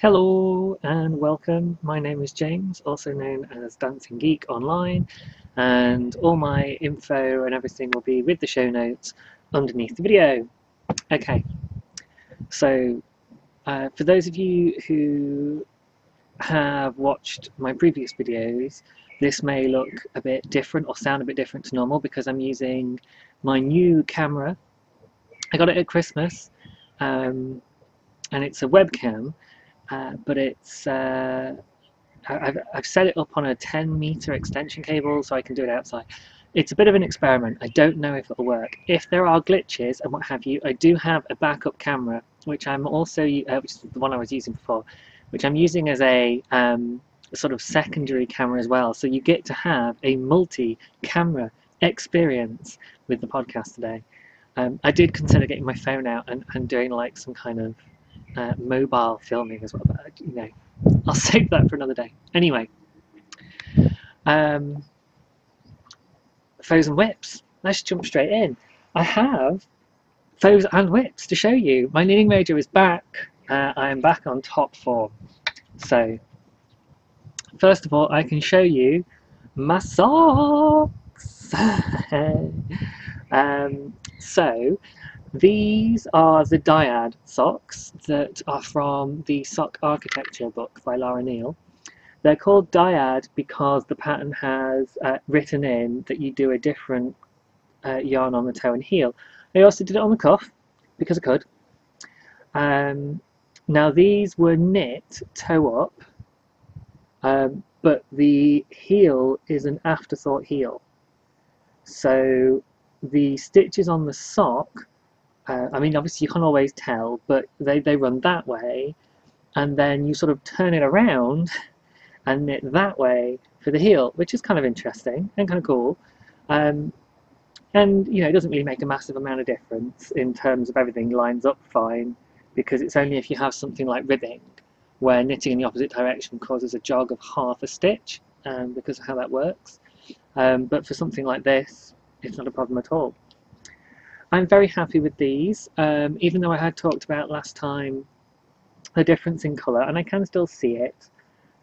Hello and welcome. My name is James, also known as DancingGeek online, and all my info and everything will be with the show notes underneath the video. Okay, so for those of you who have watched my previous videos, this may look a bit different or sound a bit different to normal because I'm using my new camera. I got it at Christmas, and it's a webcam. But it's I've set it up on a 10-meter extension cable so I can do it outside. It's a bit of an experiment. I don't know if it'll work. If there are glitches and what have you, I do have a backup camera, which I'm also which is the one I was using before, which I'm using as a sort of secondary camera as well. So you get to have a multi-camera experience with the podcast today. I did consider getting my phone out and doing like some kind of mobile filming as well, but you know, I'll save that for another day. Anyway, foes and whips. Let's jump straight in. I have foes and whips to show you. My knitting mojo is back. I am back on top form. So, first of all, I can show you my socks. So, these are the dyad socks that are from the Sock Architecture book by Laura Neal. They're called dyad because the pattern has written in that you do a different yarn on the toe and heel. I also did it on the cuff because I could. Now these were knit toe up, but the heel is an afterthought heel. So the stitches on the sock, I mean, obviously you can't always tell, but they run that way, and then you sort of turn it around and knit that way for the heel, which is kind of interesting and kind of cool. And you know, it doesn't really make a massive amount of difference in terms of everything lines up fine, because it's only if you have something like ribbing, where knitting in the opposite direction causes a jog of half a stitch, because of how that works. But for something like this, it's not a problem at all. I'm very happy with these, even though I had talked about last time the difference in colour, and I can still see it,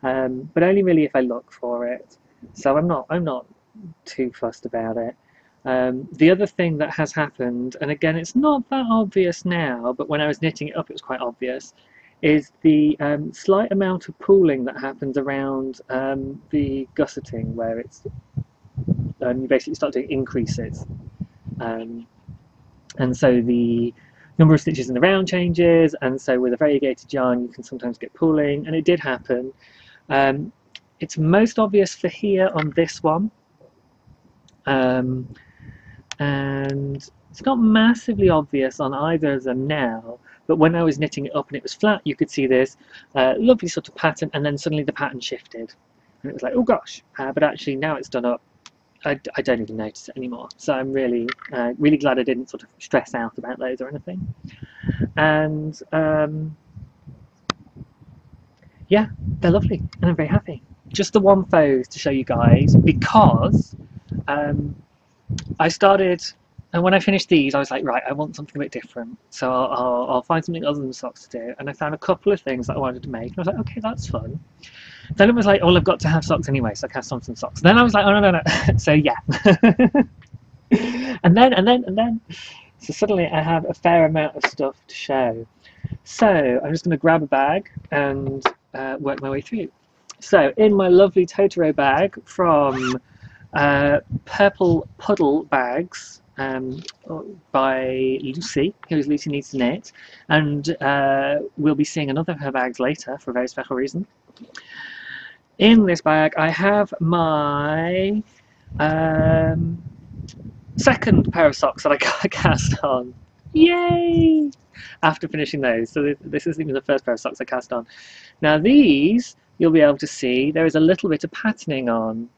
but only really if I look for it. So I'm not too fussed about it. The other thing that has happened, and again it's not that obvious now, but when I was knitting it up it was quite obvious, is the slight amount of pooling that happens around the gusseting, where it's you basically start doing increases. And so the number of stitches in the round changes, and so with a variegated yarn you can sometimes get pooling, and it did happen. It's most obvious for here on this one, and it's not massively obvious on either of them now, but when I was knitting it up and it was flat you could see this lovely sort of pattern, and then suddenly the pattern shifted and it was like, oh gosh, but actually now it's done up, I don't even notice it anymore. So I'm really really glad I didn't sort of stress out about those or anything. And yeah, they're lovely and I'm very happy. Just the one foes to show you guys, because I started, and when I finished these I was like, right, I want something a bit different, so I'll find something other than socks to do, and I found a couple of things that I wanted to make, and I was like, okay, that's fun. Then it was like, oh, I've got to have socks anyway, so I cast on some socks. Then I was like, oh, no. So yeah. and then. So suddenly I have a fair amount of stuff to show. So I'm just going to grab a bag and work my way through. So in my lovely Totoro bag from Purple Puddle Bags, by Lucy, who's Lucy Needs to Knit, and we'll be seeing another of her bags later for a very special reason. In this bag I have my second pair of socks that I cast on. Yay! After finishing those. So this isn't even the first pair of socks I cast on. Now these, you'll be able to see, there is a little bit of patterning on.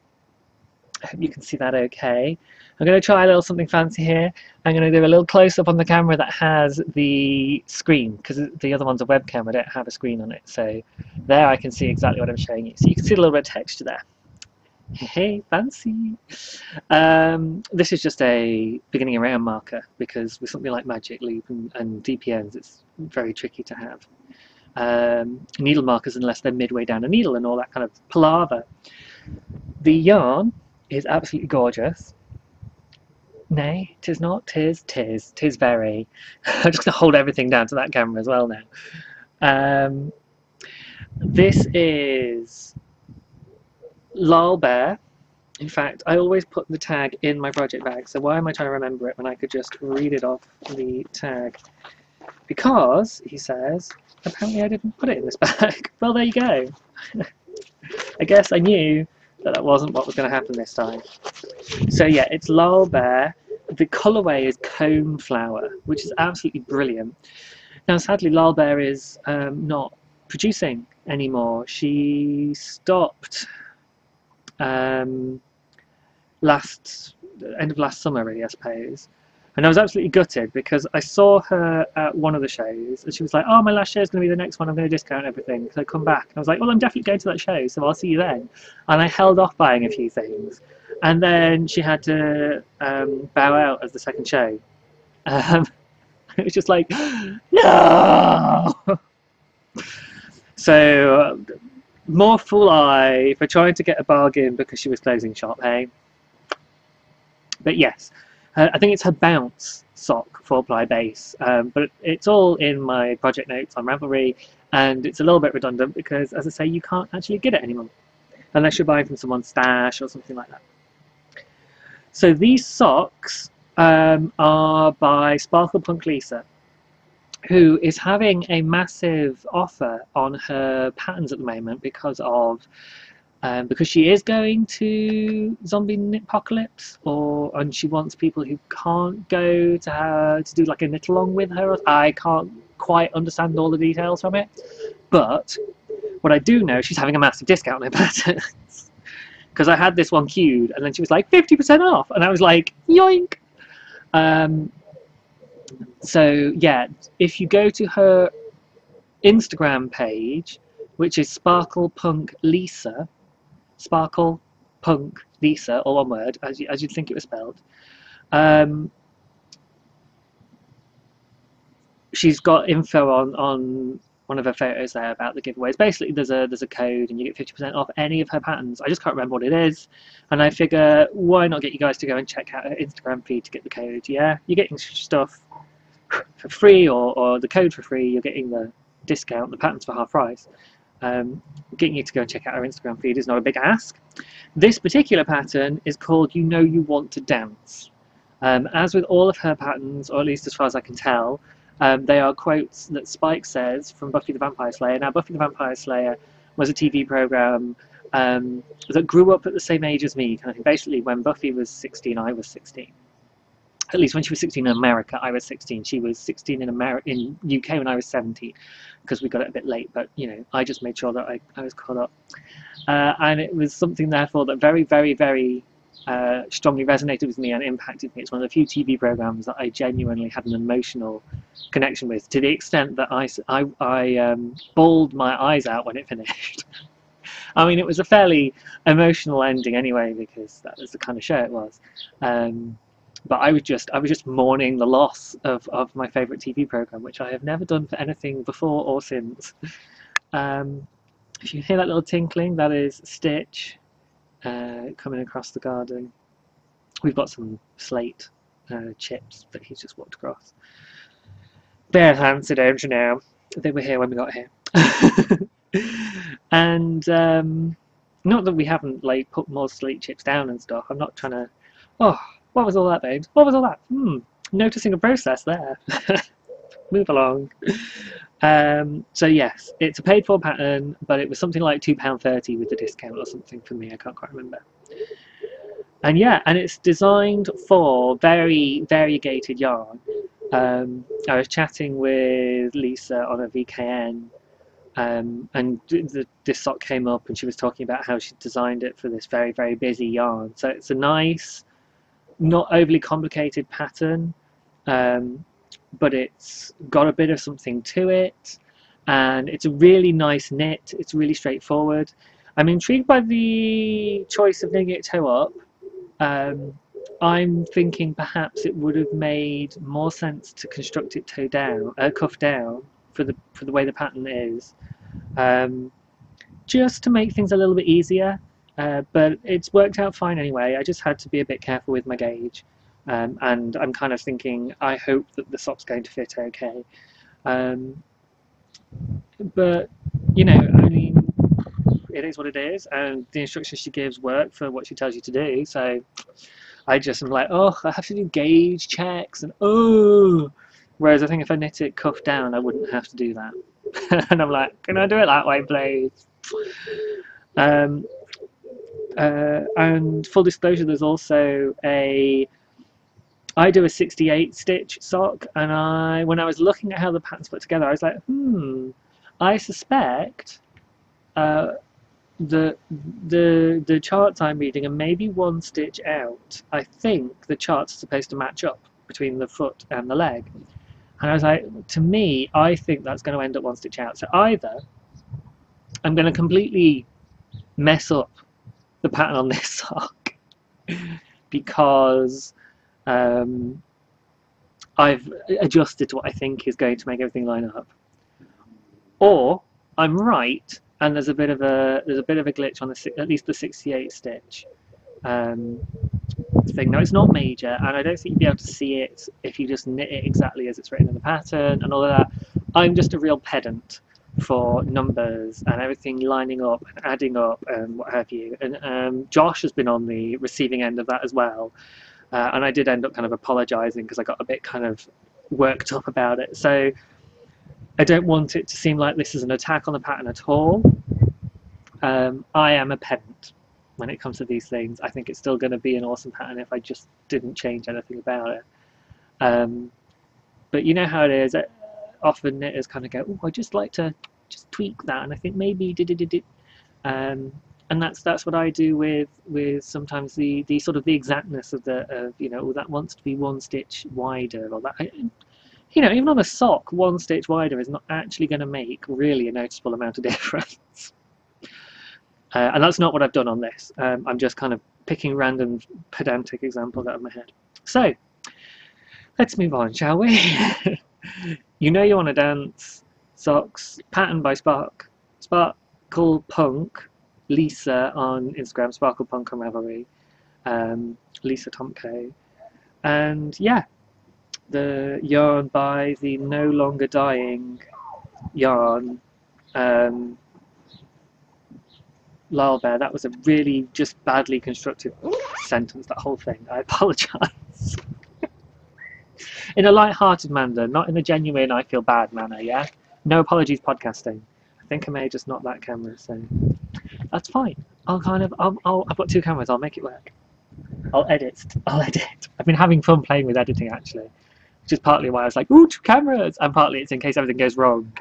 I hope you can see that okay. I'm going to try a little something fancy here. I'm going to do a little close-up on the camera that has the screen, because the other one's a webcam, I don't have a screen on it. So there I can see exactly what I'm showing you. So you can see a little bit of texture there. Hey, fancy! This is just a beginning around marker, because with something like Magic Loop and DPNs it's very tricky to have. needle markers unless they're midway down a needle and all that kind of palaver. The yarn is absolutely gorgeous. Nay, 'tis not, 'tis very. I'm just going to hold everything down to that camera as well now. This is Lal Bear. In fact, I always put the tag in my project bag, so why am I trying to remember it when I could just read it off the tag? Because, he says, apparently I didn't put it in this bag. Well, there you go. I guess I knew that that wasn't what was going to happen this time. So yeah, it's Lal Bear. The colourway is Cone Flower, which is absolutely brilliant. Now, sadly, Lal Bear is not producing anymore. She stopped end of last summer, really, I suppose. And I was absolutely gutted because I saw her at one of the shows and she was like, oh, my last show is going to be the next one, I'm going to discount everything. So I come back and I was like, well, I'm definitely going to that show, so I'll see you then. And I held off buying a few things. And then she had to bow out as the second show. It was just like, no! So, more fool I for trying to get a bargain because she was closing shop, hey? But yes, I think it's her Bounce sock 4-ply base, but it's all in my project notes on Ravelry, and it's a little bit redundant because, as I say, you can't actually get it anymore unless you're buying from someone's stash or something like that. So these socks are by Sparkle Punk Lisa, who is having a massive offer on her patterns at the moment because she is going to Zombie Knitpocalypse, and she wants people who can't go to her to do like a knit along with her. I can't quite understand all the details from it, but what I do know, she's having a massive discount on her patterns. Because I had this one queued, and then she was like 50% off, and I was like, yoink! So yeah, if you go to her Instagram page, which is Sparkle Punk Lisa, Sparkle Punk Lisa, all one word, as you'd think it was spelled. She's got info on one of her photos there about the giveaways. Basically, there's a code and you get 50% off any of her patterns. I just can't remember what it is, and I figure why not get you guys to go and check out her Instagram feed to get the code. Yeah, you're getting stuff for free, or the code for free. You're getting the discount, the patterns for half price. Getting you to go and check out her Instagram feed is not a big ask. This particular pattern is called You Know You Want to Dance. As with all of her patterns, or at least as far as I can tell, they are quotes that Spike says from Buffy the Vampire Slayer. Now, Buffy the Vampire Slayer was a TV program that grew up at the same age as me. Kind of thing. Basically, when Buffy was 16, I was 16. At least when she was 16 in America, I was 16. She was 16 in UK when I was 17, because we got it a bit late. But you know, I just made sure that I was caught up, and it was something therefore that very, very, very strongly resonated with me and impacted me. It's one of the few TV programs that I genuinely had an emotional connection with, to the extent that I bawled my eyes out when it finished. I mean, it was a fairly emotional ending anyway, because that was the kind of show it was. But I was just mourning the loss of my favourite TV program, which I have never done for anything before or since. If you hear that little tinkling, that is Stitch coming across the garden. We've got some slate chips that he's just walked across. They're fancy, don't you know? They were here when we got here. And not that we haven't like put more slate chips down and stuff. I'm not trying to. Oh, what was all that, babes? What was all that? Noticing a process there. Move along. So yes, it's a paid for pattern, but it was something like £2.30 with the discount or something for me. I can't quite remember. And yeah, and it's designed for very variegated yarn. I was chatting with Lisa on a VKN, and this sock came up, and she was talking about how she designed it for this very, very busy yarn. So it's a nice, not overly complicated pattern, but it's got a bit of something to it, and it's a really nice knit. It's really straightforward. I'm intrigued by the choice of knitting it toe up. I'm thinking perhaps it would have made more sense to construct it cuff down, for the way the pattern is, just to make things a little bit easier. But it's worked out fine anyway. I just had to be a bit careful with my gauge, and I'm kind of thinking I hope that the sock's going to fit okay. But you know, I mean, it is what it is, and the instructions she gives work for what she tells you to do. So I just am like, oh, I have to do gauge checks, and oh. Whereas I think if I knit it cuff down, I wouldn't have to do that. And I'm like, can I do it that way, please? And full disclosure, there's also I do a 68 stitch sock, and when I was looking at how the pattern's put together, I was like, I suspect the charts I'm reading are maybe one stitch out. I think the charts are supposed to match up between the foot and the leg. And I was like, to me, I think that's going to end up one stitch out. So either I'm going to completely mess up the pattern on this sock because I've adjusted to what I think is going to make everything line up, or I'm right and there's a bit of a glitch on at least the 68 stitch thing. Now, it's not major, and I don't think you'd be able to see it if you just knit it exactly as it's written in the pattern and all of that. I'm just a real pedant for numbers and everything lining up and adding up and what have you. And Josh has been on the receiving end of that as well. And I did end up kind of apologising because I got a bit kind of worked up about it. So I don't want it to seem like this is an attack on the pattern at all. I am a pedant when it comes to these things. I think it's still going to be an awesome pattern if I just didn't change anything about it. But you know how it is. Often knitters kind of go, oh, I just like to just tweak that, and I think maybe and that's what I do with sometimes the sort of the exactness of you know, oh, that wants to be one stitch wider, or that, you know, even on a sock, one stitch wider is not actually going to make really a noticeable amount of difference. And that's not what I've done on this. I'm just kind of picking random pedantic examples out of my head. So let's move on, shall we? You know you want to dance socks, pattern by Sparkle Punk, Lisa on Instagram, Sparkle Punk and Ravelry, Lisa Tomko, and yeah, the yarn by the No Longer Dying yarn, Lyle Bear. That was a really just badly constructed sentence, that whole thing. I apologise. In a light-hearted manner, not in a genuine I feel bad manner, yeah? No apologies podcasting. I think I may just knock that camera, so that's fine. I've got two cameras, I'll make it work. I'll edit. I've been having fun playing with editing, actually, which is partly why I was like, ooh, two cameras, and partly it's in case everything goes wrong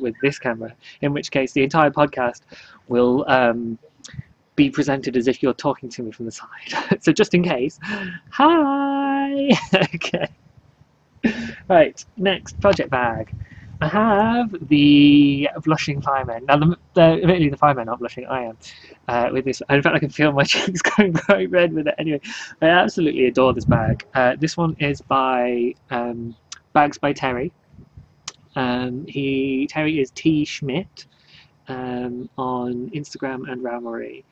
with this camera, in which case the entire podcast will be presented as if you're talking to me from the side. So just in case, hi! Okay. Right, next project bag. I have the Blushing Fireman. Now, admittedly, the Firemen aren't blushing, I am. With this, in fact, I can feel my cheeks going bright red with it. Anyway, I absolutely adore this bag. This one is by Bags by Terry. Terry is T Schmidt on Instagram and Ravelry.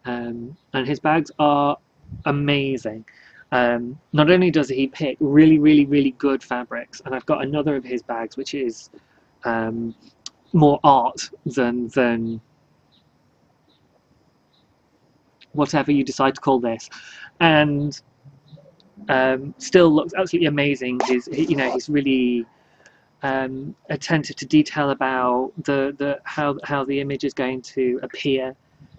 And his bags are amazing. Not only does he pick really good fabrics, and I've got another of his bags which is more art than whatever you decide to call this, and still looks absolutely amazing. He's really attentive to detail about how the image is going to appear,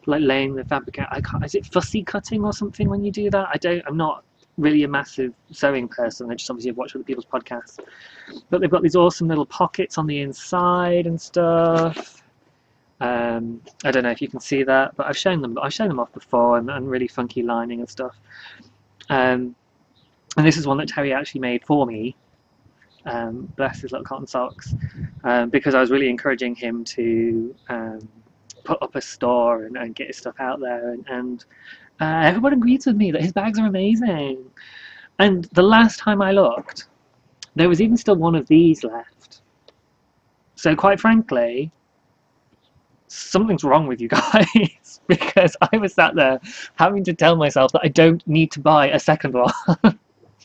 like laying the fabric out. Is it fussy cutting or something when you do that? I'm not really a massive sewing person. I just obviously have watched other people's podcasts, but they've got these awesome little pockets on the inside and stuff. I don't know if you can see that, but I've shown them off before, and really funky lining and stuff. And this is one that Terry actually made for me. Bless his little cotton socks, because I was really encouraging him to put up a store and get his stuff out there, and everyone agrees with me that his bags are amazing. And the last time I looked, there was even still one of these left. So quite frankly, something's wrong with you guys because I was sat there having to tell myself that I don't need to buy a second one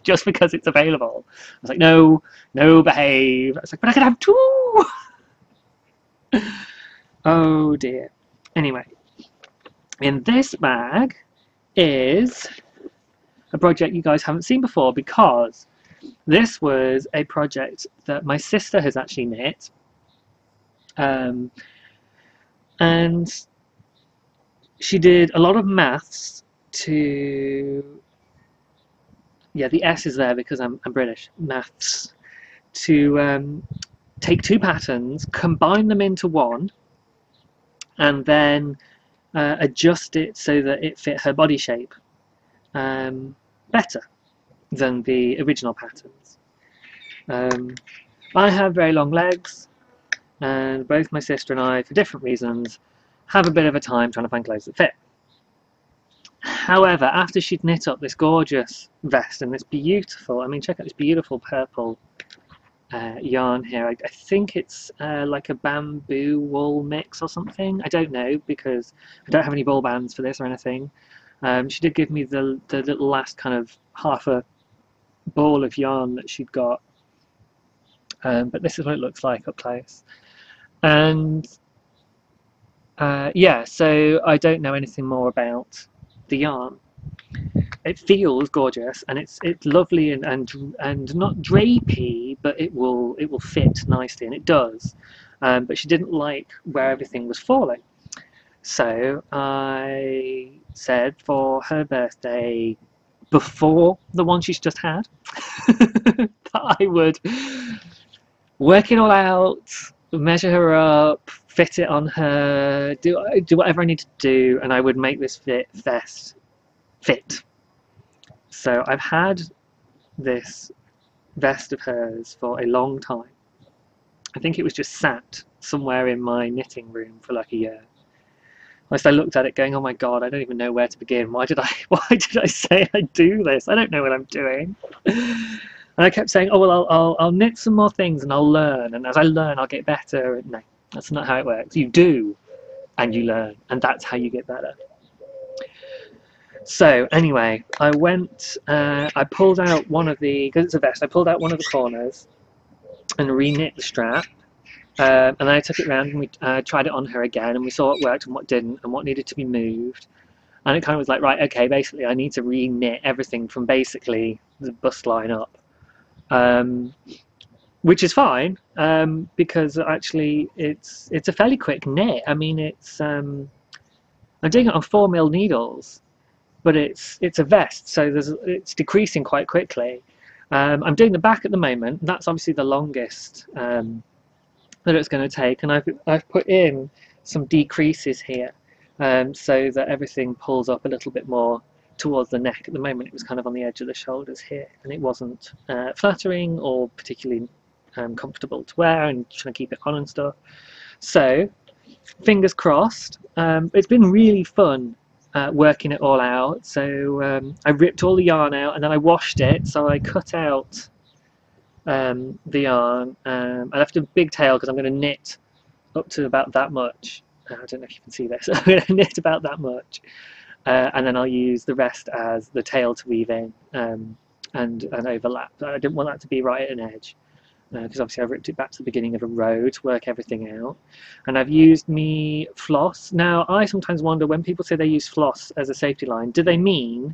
just because it's available. I was like, no, no, behave. I was like, but I could have two. Oh dear. Anyway, in this bag is a project you guys haven't seen before because this was a project that my sister has actually knit. And she did a lot of maths to, yeah, the S is there because I'm British, maths, to take two patterns, combine them into one, and then adjust it so that it fit her body shape better than the original patterns. I have very long legs, and both my sister and I, for different reasons, have a bit of a time trying to find clothes that fit. However, after she'd knit up this gorgeous vest and this beautiful, I mean, check out this beautiful purple yarn here. I think it's like a bamboo wool mix or something. I don't know because I don't have any ball bands for this or anything. She did give me the little last kind of half a ball of yarn that she'd got. But this is what it looks like up close. And yeah, so I don't know anything more about the yarn. It feels gorgeous and it's lovely and not drapey, but it will fit nicely, and it does. But she didn't like where everything was falling, so I said for her birthday, before the one she's just had, that I would work it all out, measure her up, fit it on her, do whatever I need to do, and I would make this vest fit. So I've had this vest of hers for a long time. I think it was just sat somewhere in my knitting room for like a year. Whilst I looked at it going, oh my god, I don't even know where to begin. Why did I say I'd do this? I don't know what I'm doing. And I kept saying, oh well, I'll knit some more things and I'll learn, and as I learn I'll get better. No, that's not how it works. You do, and you learn, and that's how you get better. So anyway, I went, I pulled out one of the, because it's a vest, I pulled out one of the corners and re-knit the strap, and then I took it around and we tried it on her again, and we saw what worked and what didn't and what needed to be moved. And it kind of was like, right, okay, basically I need to re-knit everything from basically the bust line up, which is fine, because actually it's a fairly quick knit. I mean, it's I'm doing it on 4mm needles, but it's a vest, so it's decreasing quite quickly. I'm doing the back at the moment, and that's obviously the longest that it's going to take, and I've put in some decreases here, so that everything pulls up a little bit more towards the neck. At the moment it was kind of on the edge of the shoulders here, and it wasn't flattering or particularly comfortable to wear, and trying to keep it on and stuff. So fingers crossed. It's been really fun working it all out. So I ripped all the yarn out and then I washed it. So I cut out the yarn. I left a big tail because I'm going to knit up to about that much. I don't know if you can see this. I'm going to knit about that much, and then I'll use the rest as the tail to weave in and overlap. I didn't want that to be right at an edge, because obviously I've ripped it back to the beginning of a row to work everything out. And I've used me floss. Now I sometimes wonder when people say they use floss as a safety line, do they mean,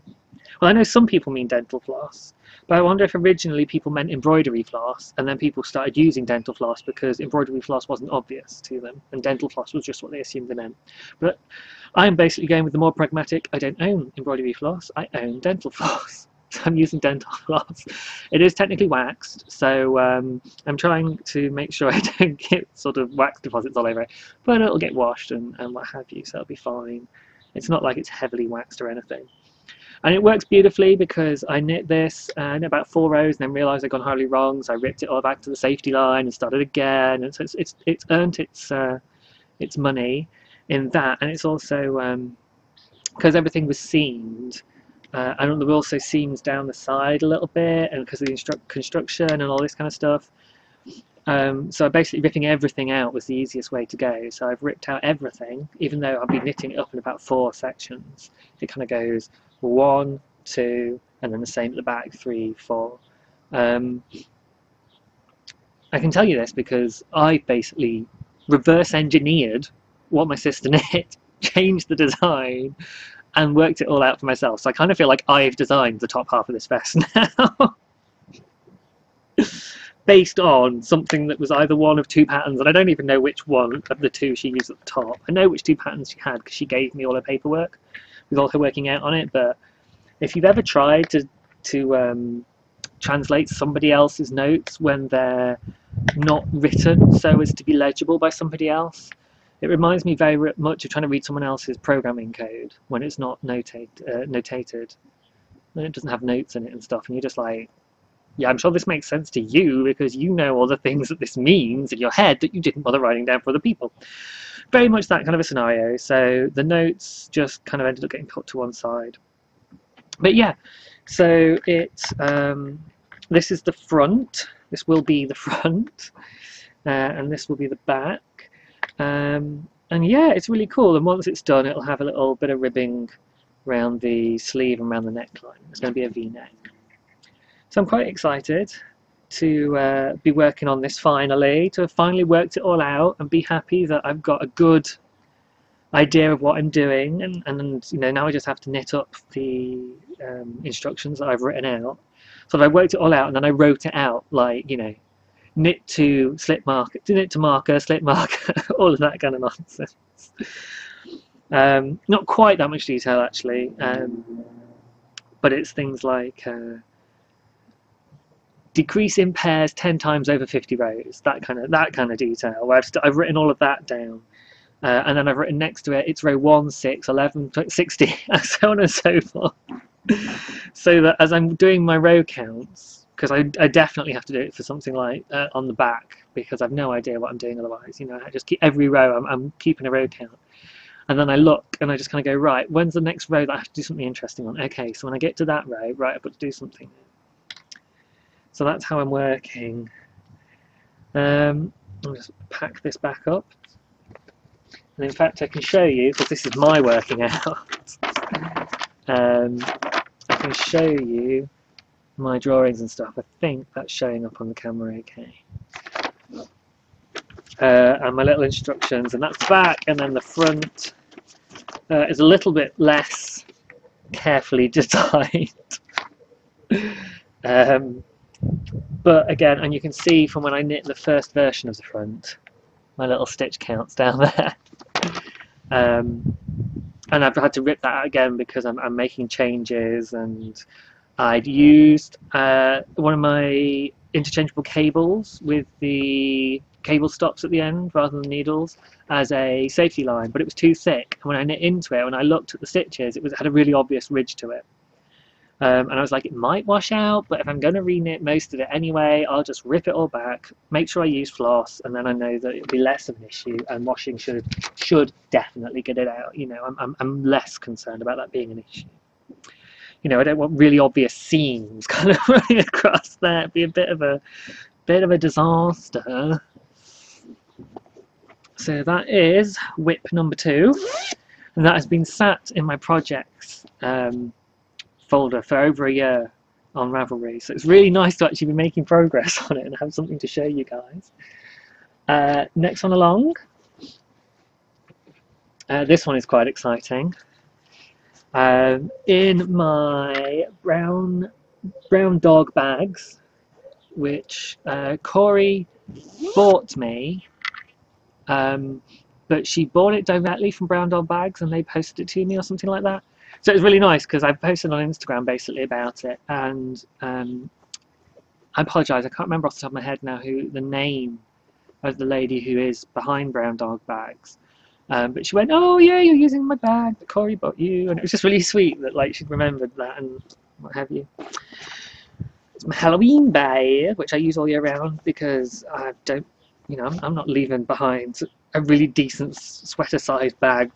well, I know some people mean dental floss, but I wonder if originally people meant embroidery floss and then people started using dental floss because embroidery floss wasn't obvious to them and dental floss was just what they assumed they meant. But I'm basically going with the more pragmatic, I don't own embroidery floss, I own dental floss. I'm using dental floss. It is technically waxed, so I'm trying to make sure I don't get sort of wax deposits all over it, but it'll get washed and what have you, so it'll be fine. It's not like it's heavily waxed or anything. And it works beautifully because I knit this in about 4 rows and then realised I'd gone horribly wrong, so I ripped it all back to the safety line and started again, and so it's earned its money in that, and it's also because everything was seamed. And there were also seams down the side a little bit, and because of the construction and all this kind of stuff, So basically ripping everything out was the easiest way to go. So I've ripped out everything, even though I've been knitting it up in about 4 sections. It kind of goes 1, 2, and then the same at the back, 3, 4. I can tell you this because I basically reverse engineered what my sister knit, changed the design, and worked it all out for myself. So I kind of feel like I've designed the top half of this vest now. Based on something that was either one of 2 patterns, and I don't even know which one of the 2 she used at the top. I know which 2 patterns she had because she gave me all her paperwork with all her working out on it. But if you've ever tried to translate somebody else's notes when they're not written so as to be legible by somebody else, it reminds me very much of trying to read someone else's programming code when it's not notated, and it doesn't have notes in it and stuff, and you're just like, yeah, I'm sure this makes sense to you because you know all the things that this means in your head that you didn't bother writing down for other people. Very much that kind of a scenario. So the notes just kind of ended up getting put to one side. But yeah, so this is the front. This will be the front, and this will be the back. And yeah, it's really cool. And once it's done, it'll have a little bit of ribbing around the sleeve and around the neckline. It's going to be a V-neck. So I'm quite excited to be working on this finally, to have finally worked it all out and be happy that I've got a good idea of what I'm doing, and you know, now I just have to knit up the instructions that I've written out. So I worked it all out and then I wrote it out like, you know, knit to slip marker, knit to marker, slip marker, all of that kind of nonsense. Not quite that much detail actually, but it's things like decrease in pairs 10 times over 50 rows, that kind of detail, where I've written all of that down, and then I've written next to it, it's row 1, 6, 11, 60, and so on and so forth. So that as I'm doing my row counts, because I definitely have to do it for something like on the back, because I've no idea what I'm doing otherwise, you know, I just keep every row, I'm keeping a row count. And then I look and I just kind of go, right, when's the next row that I have to do something interesting on? Okay, so when I get to that row, right, I've got to do something. So that's how I'm working. I'll just pack this back up. And in fact, I can show you, because this is my working out, I can show you my drawings and stuff. I think that's showing up on the camera okay. And my little instructions, and that's the back, and then the front is a little bit less carefully designed. But again, and you can see from when I knit the first version of the front, my little stitch counts down there. And I've had to rip that out again because I'm making changes, and I'd used one of my interchangeable cables with the cable stops at the end rather than needles as a safety line, but it was too thick, and when I knit into it, when I looked at the stitches, it had a really obvious ridge to it. And I was like, it might wash out, but if I'm going to re-knit most of it anyway, I'll just rip it all back, make sure I use floss, and then I know that it'll be less of an issue, and washing should definitely get it out. You know, I'm less concerned about that being an issue. You know, I don't want really obvious seams kind of running across there. It'd be a bit of a disaster. So that is whip number 2, and that has been sat in my projects folder for over a year on Ravelry, so it's really nice to actually be making progress on it and have something to show you guys. Next one along, this one is quite exciting. In my brown dog bags, which Corey bought me, but she bought it directly from Brown Dog Bags and they posted it to me or something like that. So it was really nice because I posted on Instagram basically about it, and I apologise, I can't remember off the top of my head now who the name of the lady who is behind Brown Dog Bags, but she went, oh yeah, you're using my bag that Corey bought you, and it was just really sweet that like she'd remembered that and what have you. It's my Halloween bag, which I use all year round because I don't, you know, I'm not leaving behind a really decent sweater-sized bag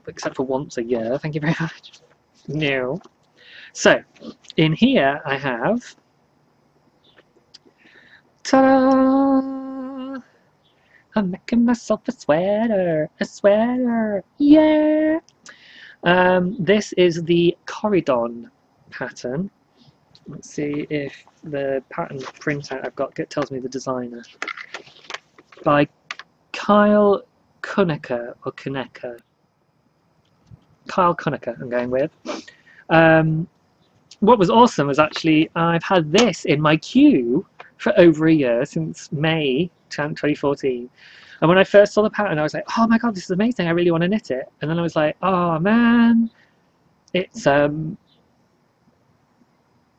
except for once a year. Thank you very much. No. So, in here I have Ta-da! I'm making myself a sweater, yeah! This is the Corridon pattern. Let's see if the pattern printout I've got tells me the designer. By Kyle Kunecker, or Kunecker. Kyle Kunecker, I'm going with. What was awesome was actually I've had this in my queue for over a year, since May 2014. And when I first saw the pattern, I was like, oh my god, this is amazing, I really want to knit it. And then I was like, oh man, it's in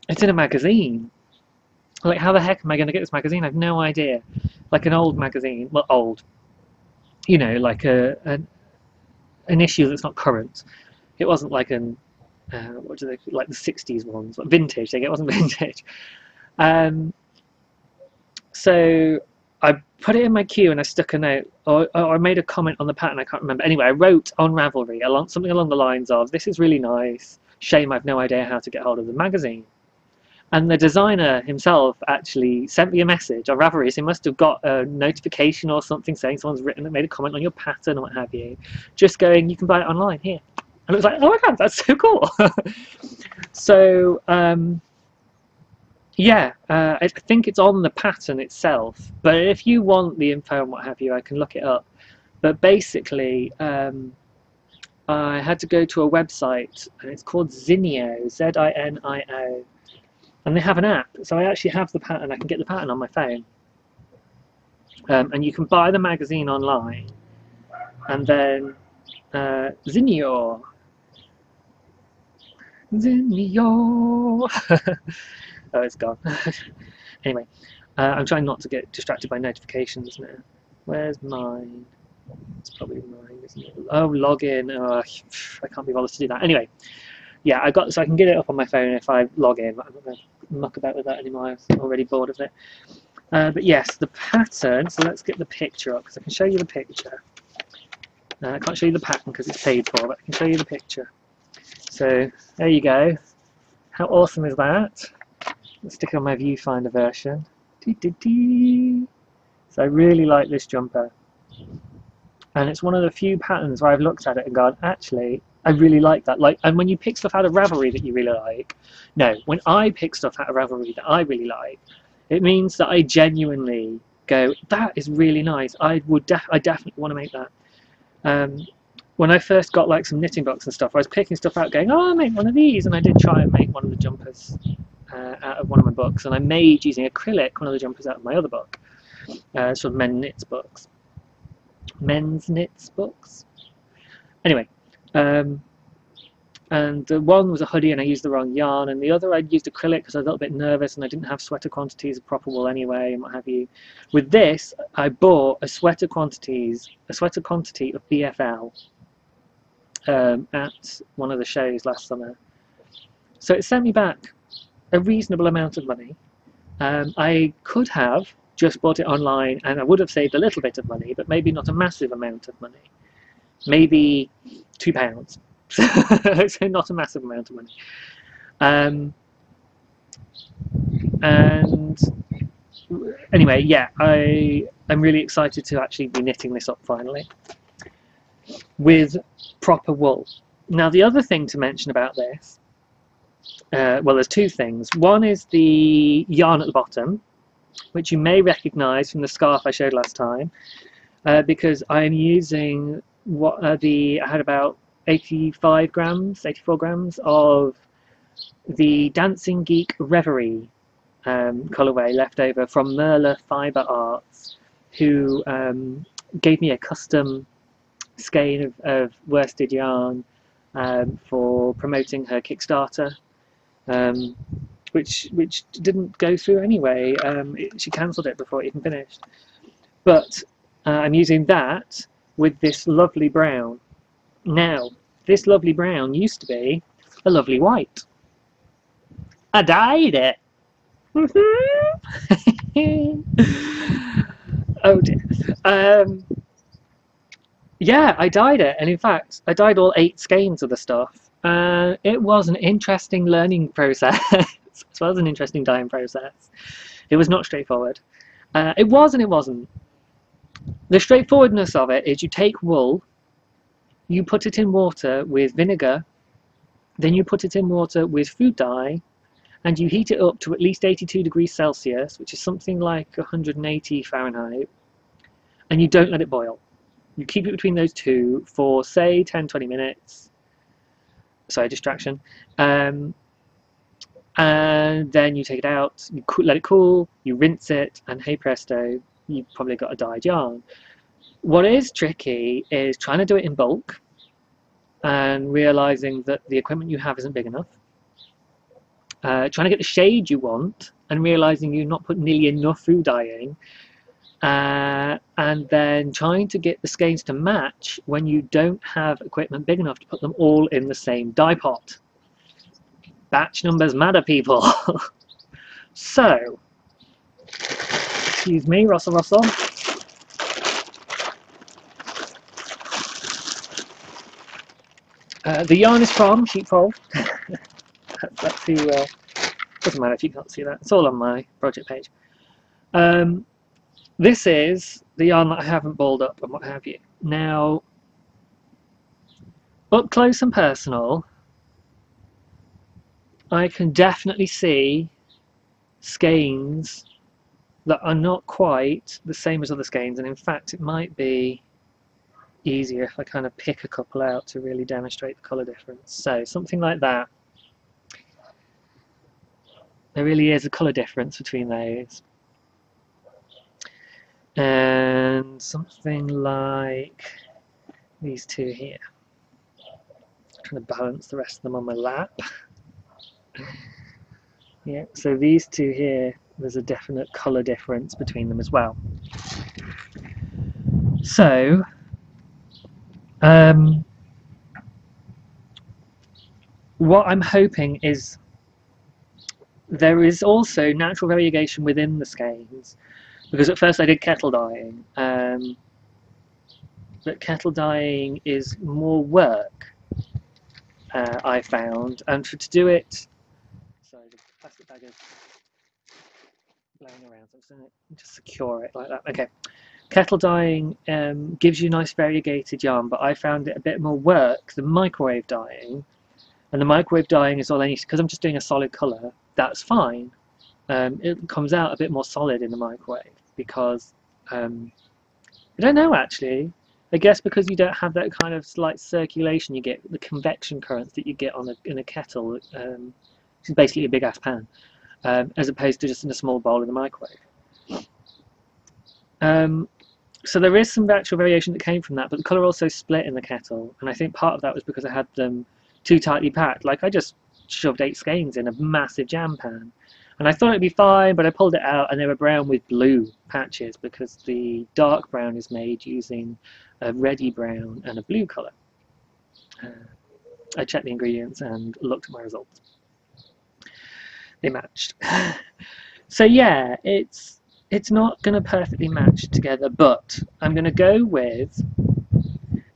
a magazine. Like, how the heck am I going to get this magazine? I have no idea. Like an old magazine, well, old, you know, like an issue that's not current. It wasn't like an what do they, like the 60s ones, like vintage. It wasn't vintage. So I put it in my queue and I stuck a note, or I made a comment on the pattern, I can't remember. Anyway, I wrote on Ravelry something along the lines of, this is really nice, shame I've no idea how to get hold of the magazine. And the designer himself actually sent me a message on Ravelry, so he must have got a notification or something saying someone's written that made a comment on your pattern or what have you, just going, you can buy it online here. And it was like, oh my god, that's so cool. So yeah, I think it's on the pattern itself, but if you want the info and what have you, I can look it up. But basically, I had to go to a website, and it's called Zinio, Z-I-N-I-O, and they have an app, so I actually have the pattern. I can get the pattern on my phone, and you can buy the magazine online, and then Zinio. Oh, it's gone. Anyway, I'm trying not to get distracted by notifications now. Where's mine? It's probably mine, isn't it? Oh, login. Oh, I can't be bothered to do that. Anyway, yeah, so I can get it up on my phone if I log in. But I'm not going to muck about with that anymore. I'm already bored of it. But yes, the pattern. So let's get the picture up, because I can show you the picture. I can't show you the pattern because it's paid for, but I can show you the picture. So there you go. How awesome is that? Let's stick it on my viewfinder version. So I really like this jumper, and it's one of the few patterns where I've looked at it and gone, actually, I really like that. Like, and when you pick stuff out of Ravelry that you really like, no, when I pick stuff out of Ravelry that I really like, it means that I genuinely go, that is really nice. I definitely want to make that. When I first got like some knitting books and stuff, I was picking stuff out going, oh, I'll make one of these, and I did try and make one of the jumpers out of one of my books, and I made, using acrylic, one of the jumpers out of my other book, sort of men's knits books. Anyway, and the one was a hoodie and I used the wrong yarn, and the other I used acrylic because I was a little bit nervous and I didn't have sweater quantities of proper wool anyway and what have you. With this, I bought a sweater quantity of BFL at one of the shows last summer. So it sent me back a reasonable amount of money. I could have just bought it online and I would have saved a little bit of money, but maybe not a massive amount of money. Maybe £2. So not a massive amount of money. And anyway, yeah, I'm really excited to actually be knitting this up finally with proper wool. Now, the other thing to mention about this, well, there's two things. One is the yarn at the bottom, which you may recognise from the scarf I showed last time, because I'm using I had about 84 grams of the DancingGeek Reverie colourway left over from Merla Fibre Arts, who gave me a custom skein of worsted yarn for promoting her Kickstarter, which didn't go through anyway. She cancelled it before it even finished. But I'm using that with this lovely brown. Now, this lovely brown used to be a lovely white. I dyed it. Oh dear. Yeah, I dyed it, and in fact, I dyed all 8 skeins of the stuff. It was an interesting learning process, as well as an interesting dyeing process. It was not straightforward. It was and it wasn't. The straightforwardness of it is you take wool, you put it in water with vinegar, then you put it in water with food dye, and you heat it up to at least 82 degrees Celsius, which is something like 180 Fahrenheit, and you don't let it boil. You keep it between those two for, say, 10-20 minutes. Sorry, distraction. And then you take it out, you let it cool, you rinse it, and hey presto, you've probably got a dyed yarn. What is tricky is trying to do it in bulk and realizing that the equipment you have isn't big enough. Trying to get the shade you want and realizing you've not put nearly enough food dyeing. And then trying to get the skeins to match when you don't have equipment big enough to put them all in the same dye pot. Batch numbers matter, people. So, excuse me, rustle. The yarn is from Sheepfold. That's who, doesn't matter if you can't see that. It's all on my project page. This is the yarn that I haven't balled up and what have you. Now, up close and personal, I can definitely see skeins that are not quite the same as other skeins, and in fact it might be easier if I kind of pick a couple out to really demonstrate the colour difference. So something like that. There really is a colour difference between those. And something like these two here. I'm trying to balance the rest of them on my lap. Yeah, so these two here, there's a definite colour difference between them as well. So, what I'm hoping is there is also natural variegation within the skeins, because at first I did kettle dyeing, but kettle dyeing is more work, I found, and to do it, sorry, the plastic bag is blowing around, so I'm just going to secure it like that. Okay, kettle dyeing gives you nice variegated yarn, but I found it a bit more work than microwave dyeing, and the microwave dyeing is all I need, because I'm just doing a solid colour, that's fine. It comes out a bit more solid in the microwave, because I don't know actually, I guess because you don't have that kind of slight circulation you get, the convection currents that you get in a kettle, which is basically a big ass pan, as opposed to just in a small bowl in the microwave. So there is some actual variation that came from that, but the colour also split in the kettle, and I think part of that was because I had them too tightly packed. Like I just shoved 8 skeins in a massive jam pan, and I thought it'd be fine, but I pulled it out and they were brown with blue patches, because the dark brown is made using a reddy brown and a blue colour. I checked the ingredients and looked at my results. They matched. So yeah, it's not going to perfectly match together, but I'm going to go with,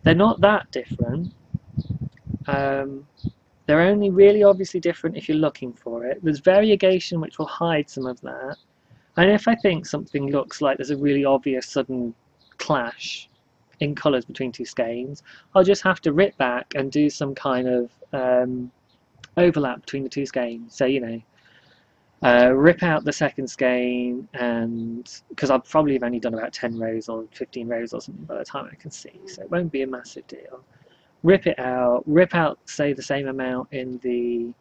they're not that different. They're only really obviously different if you're looking for it. There's variegation which will hide some of that. And if I think something looks like there's a really obvious sudden clash in colours between two skeins, I'll just have to rip back and do some kind of overlap between the two skeins. So, you know, rip out the second skein, and because I'll probably have only done about 10 rows or 15 rows or something by the time I can see, so it won't be a massive deal. Rip it out, rip out, say, the same amount in the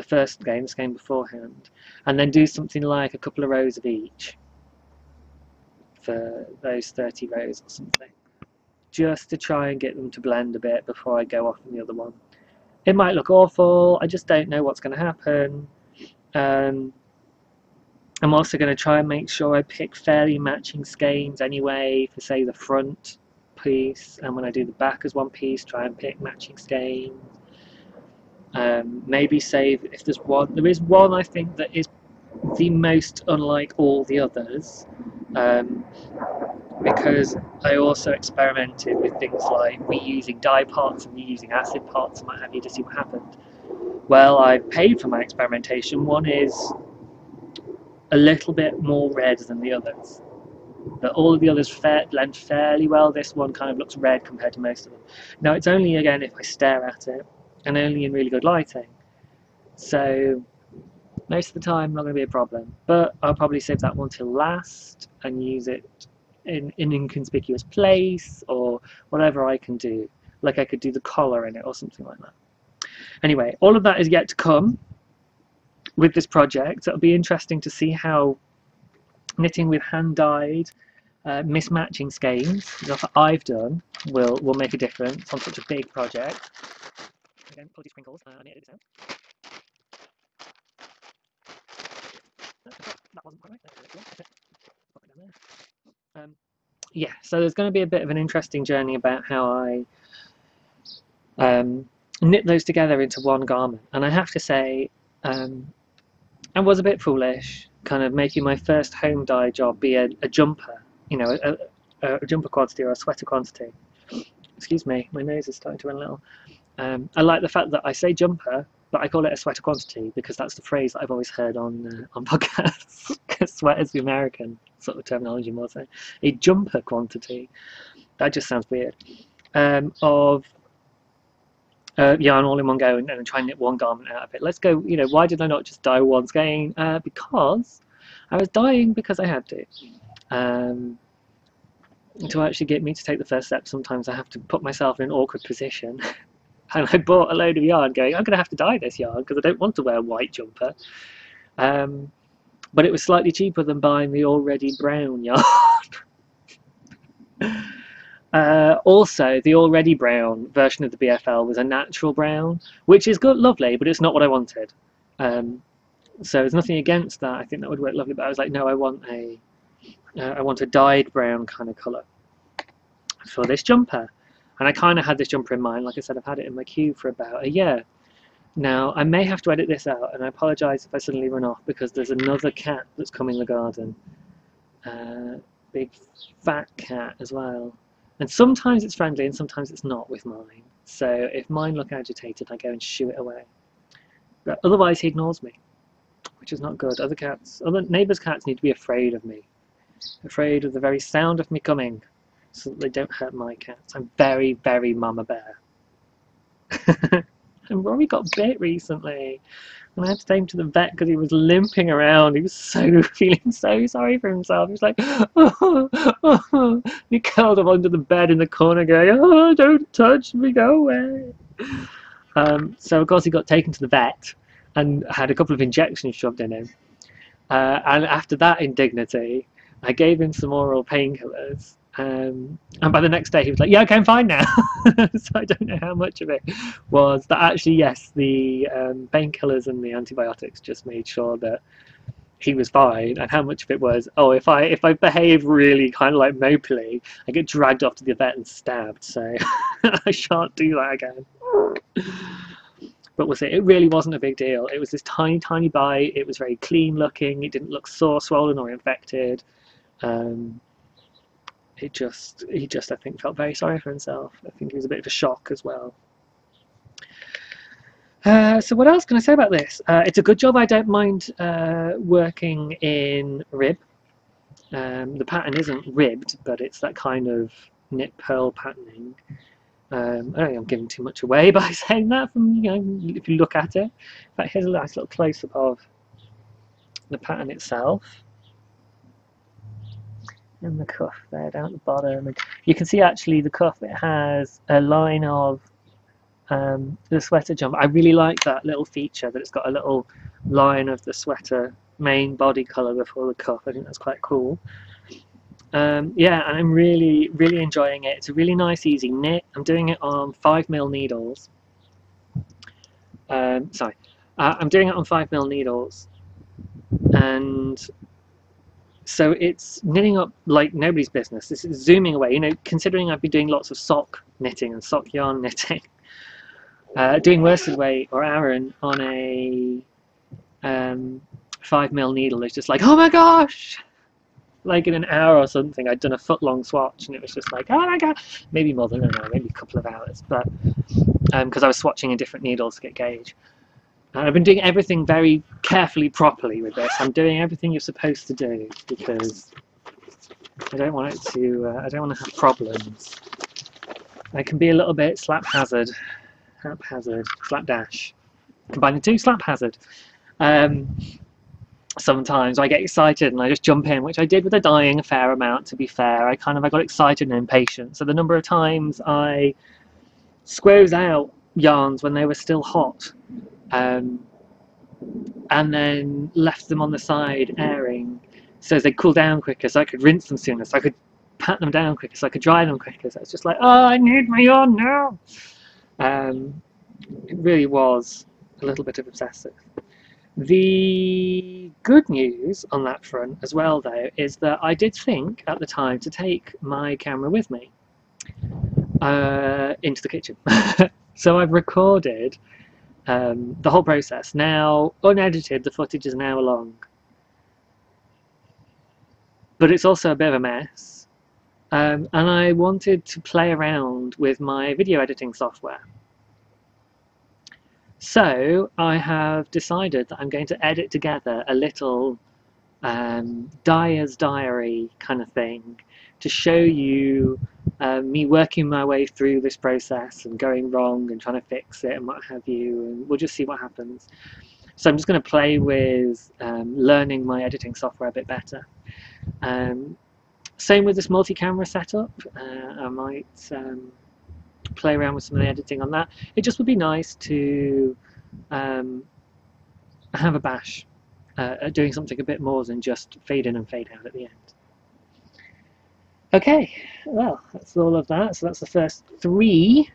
first game, this game beforehand, and then do something like a couple of rows of each for those 30 rows or something, just to try and get them to blend a bit before I go off on the other one. It might look awful, I just don't know what's going to happen. I'm also going to try and make sure I pick fairly matching skeins anyway for, say, the front piece, and when I do the back as one piece, try and pick matching skeins. Maybe save, if there's one, there is one I think that is the most unlike all the others, because I also experimented with things like reusing dye pots and reusing acid pots and what have you to see what happened. Well, I paid for my experimentation. One is a little bit more red than the others. But all of the others blend fairly well. This one kind of looks red compared to most of them. Now it's only, again, if I stare at it, and only in really good lighting. So most of the time not going to be a problem. But I'll probably save that one till last and use it in an inconspicuous place or whatever I can do. Like I could do the collar in it or something like that. Anyway, all of that is yet to come with this project. It'll be interesting to see how knitting with hand-dyed mismatching skeins, stuff that I've done, will make a difference on such a big project. Again, apologies sprinkles, I need to edit this out. That wasn't quite right. Pop it down there. Yeah, so there's going to be a bit of an interesting journey about how I knit those together into one garment. And I have to say, I was a bit foolish, kind of making my first home dye job be a jumper, you know, a jumper quantity or a sweater quantity. Excuse me, my nose is starting to run a little. I like the fact that I say jumper, but I call it a sweater quantity because that's the phrase that I've always heard on podcasts. Because sweater's the American sort of terminology more so. A jumper quantity, that just sounds weird. Of yarn all in one go and try and knit one garment out of it. Let's go, you know, why did I not just dye one skein? Because I was dyeing because I had to. To actually get me to take the first step, sometimes I have to put myself in an awkward position. And I bought a load of yarn going, I'm going to have to dye this yarn because I don't want to wear a white jumper. But it was slightly cheaper than buying the already brown yarn. Also, the already brown version of the BFL was a natural brown, which is good, lovely, but it's not what I wanted. So there's nothing against that. I think that would work lovely, but I was like, no, I want a dyed brown kind of colour for this jumper. And I kind of had this jumper in mind. Like I said, I've had it in my queue for about a year. Now, I may have to edit this out, and I apologise if I suddenly run off, because there's another cat that's come in the garden. Big fat cat as well. And sometimes it's friendly and sometimes it's not with mine. So if mine look agitated, I go and shoo it away. But otherwise he ignores me, which is not good. Other neighbours' cats need to be afraid of me. Afraid of the very sound of me coming, so that they don't hurt my cats. I'm very, very mama bear. And Rory got bit recently. And I had to take him to the vet because he was limping around. He was feeling so sorry for himself. He was like, oh, oh. He curled up under the bed in the corner going, oh, don't touch me, go away. So of course he got taken to the vet and had a couple of injections shoved in him. And after that indignity, I gave him some oral painkillers. And by the next day he was like, yeah, okay, I'm fine now. So I don't know how much of it was that actually, yes, the painkillers and the antibiotics just made sure that he was fine, and how much of it was, oh, if I behave really kind of like mopily, I get dragged off to the vet and stabbed, so I shan't do that again. But we'll see. It really wasn't a big deal. It was this tiny, tiny bite. It was very clean looking. It didn't look sore, swollen or infected. He just, I think, felt very sorry for himself. I think he was a bit of a shock as well. So what else can I say about this? It's a good job. I don't mind working in rib. The pattern isn't ribbed, but it's that kind of knit purl patterning. I don't think I'm giving too much away by saying that. From, you know, if you look at it. In fact, here's a nice little close-up of the pattern itself. And the cuff there down at the bottom, and you can see actually the cuff, it has a line of the sweater jumper. I really like that little feature that it's got a little line of the sweater main body colour before the cuff. I think that's quite cool. Yeah, and I'm really, really enjoying it. It's a really nice, easy knit. I'm doing it on 5mm needles. I'm doing it on 5mm needles, and so it's knitting up like nobody's business. This is zooming away, you know, considering I've been doing lots of sock knitting and sock yarn knitting. Doing worsted weight or Aran on a 5mm needle is just like, oh my gosh! Like in an hour or something, I'd done a foot-long swatch, and it was just like, oh my god! Maybe more than an hour, maybe a couple of hours, but because I was swatching in different needles to get gauge. And I've been doing everything very carefully, properly with this. I'm doing everything you're supposed to do because I don't want it to. I don't want to have problems. I can be a little bit haphazard, slapdash. Combine the two, haphazard. Sometimes I get excited and I just jump in, which I did with the dyeing a fair amount. To be fair, I got excited and impatient. So the number of times I squoze out yarns when they were still hot. And then left them on the side airing so they cool down quicker, so I could rinse them sooner, so I could pat them down quicker, so I could dry them quicker. So it's just like, oh, I need my yarn now. It really was a little bit of obsessive. The good news on that front as well, though, is that I did think at the time to take my camera with me into the kitchen. So I've recorded the whole process. Now, unedited, the footage is an hour long. But it's also a bit of a mess. And I wanted to play around with my video editing software. So I have decided that I'm going to edit together a little dyer's diary kind of thing to show you me working my way through this process and going wrong and trying to fix it and what have you, and we'll just see what happens. So I'm just going to play with learning my editing software a bit better. Same with this multi-camera setup. I might play around with some of the editing on that. It just would be nice to have a bash at doing something a bit more than just fade in and fade out at the end. Okay, well, that's all of that. So that's the first 3.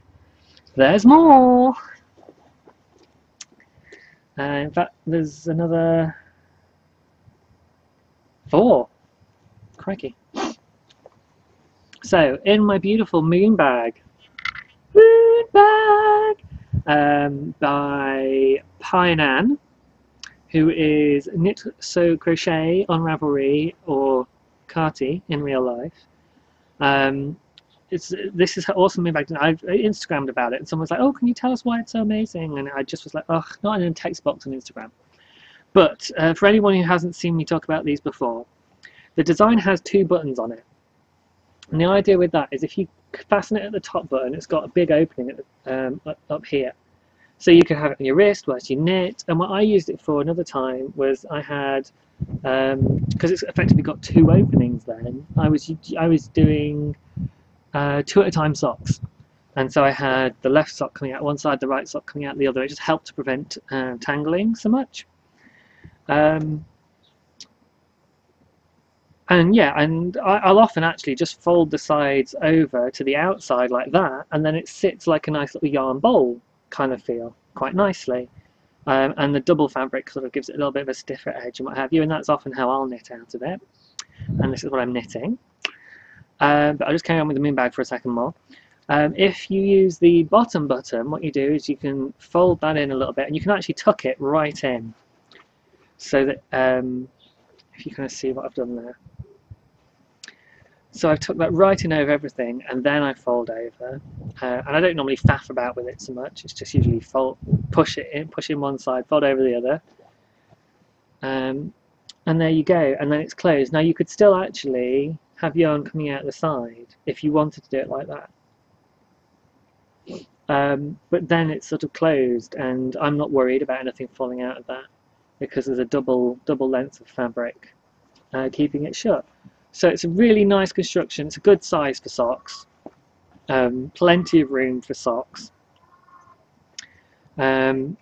There's more. In fact, there's another 4. Crikey. So, in my beautiful moon bag by Pine Ann, who is Knit Sew Crochet on Ravelry, or Carty in real life. This is her awesome moon bag. I've Instagrammed about it, and someone's like, "Oh, can you tell us why it's so amazing?" And I just was like, "Oh, not in a text box on Instagram." But for anyone who hasn't seen me talk about these before, the design has 2 buttons on it, and the idea with that is if you fasten it at the top button, it's got a big opening at up here, so you can have it on your wrist whilst you knit. And what I used it for another time was I had, because it's effectively got 2 openings. Then I was doing 2 at a time socks, and so I had the left sock coming out one side, the right sock coming out the other. It just helped to prevent tangling so much. And yeah, and I'll often actually just fold the sides over to the outside like that, and then it sits like a nice little yarn bowl kind of feel, quite nicely. And the double fabric sort of gives it a little bit of a stiffer edge and what have you, and that's often how I'll knit out of it. And this is what I'm knitting. But I'll just carry on with the moon bag for a second more. If you use the bottom button, what you do is you can fold that in a little bit, and you can actually tuck it right in, so that if you kind of see what I've done there. So I've tucked that right in over everything, and then I fold over. And I don't normally faff about with it so much. It's just usually push in one side, fold over the other. And there you go, and then it's closed. Now you could still actually have yarn coming out the side if you wanted to do it like that. But then it's sort of closed, and I'm not worried about anything falling out of that because there's a double length of fabric keeping it shut. So it's a really nice construction. It's a good size for socks. Plenty of room for socks. 2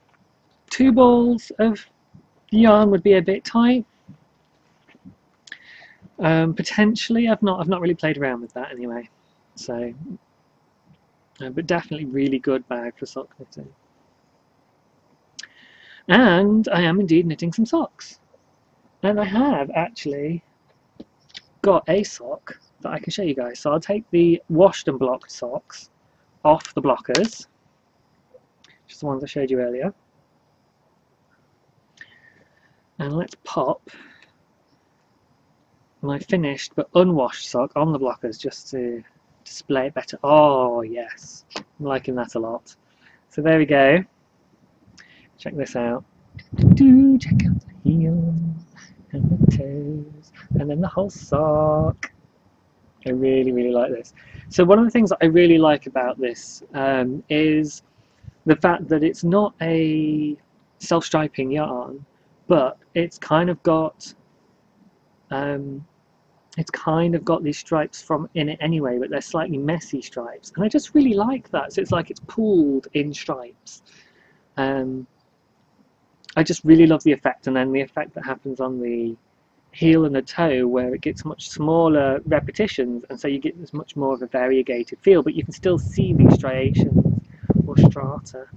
balls of yarn would be a bit tight. Potentially, I've not really played around with that anyway. So, but definitely really good bag for sock knitting. And I am indeed knitting some socks. And I have actually got a sock that I can show you guys. So I'll take the washed and blocked socks off the blockers, just the ones I showed you earlier, and let's pop my finished but unwashed sock on the blockers just to display it better. Oh yes, I'm liking that a lot. So there we go. Check this out. Check out the heels and the toes and then the whole sock. I really, really like this. So one of the things that I really like about this is the fact that it's not a self-striping yarn, but it's kind of got these stripes from in it anyway, but they're slightly messy stripes, and I just really like that. So it's like it's pooled in stripes. I just really love the effect, and then the effect that happens on the heel and the toe, where it gets much smaller repetitions, and so you get this much more of a variegated feel, but you can still see these striations or strata.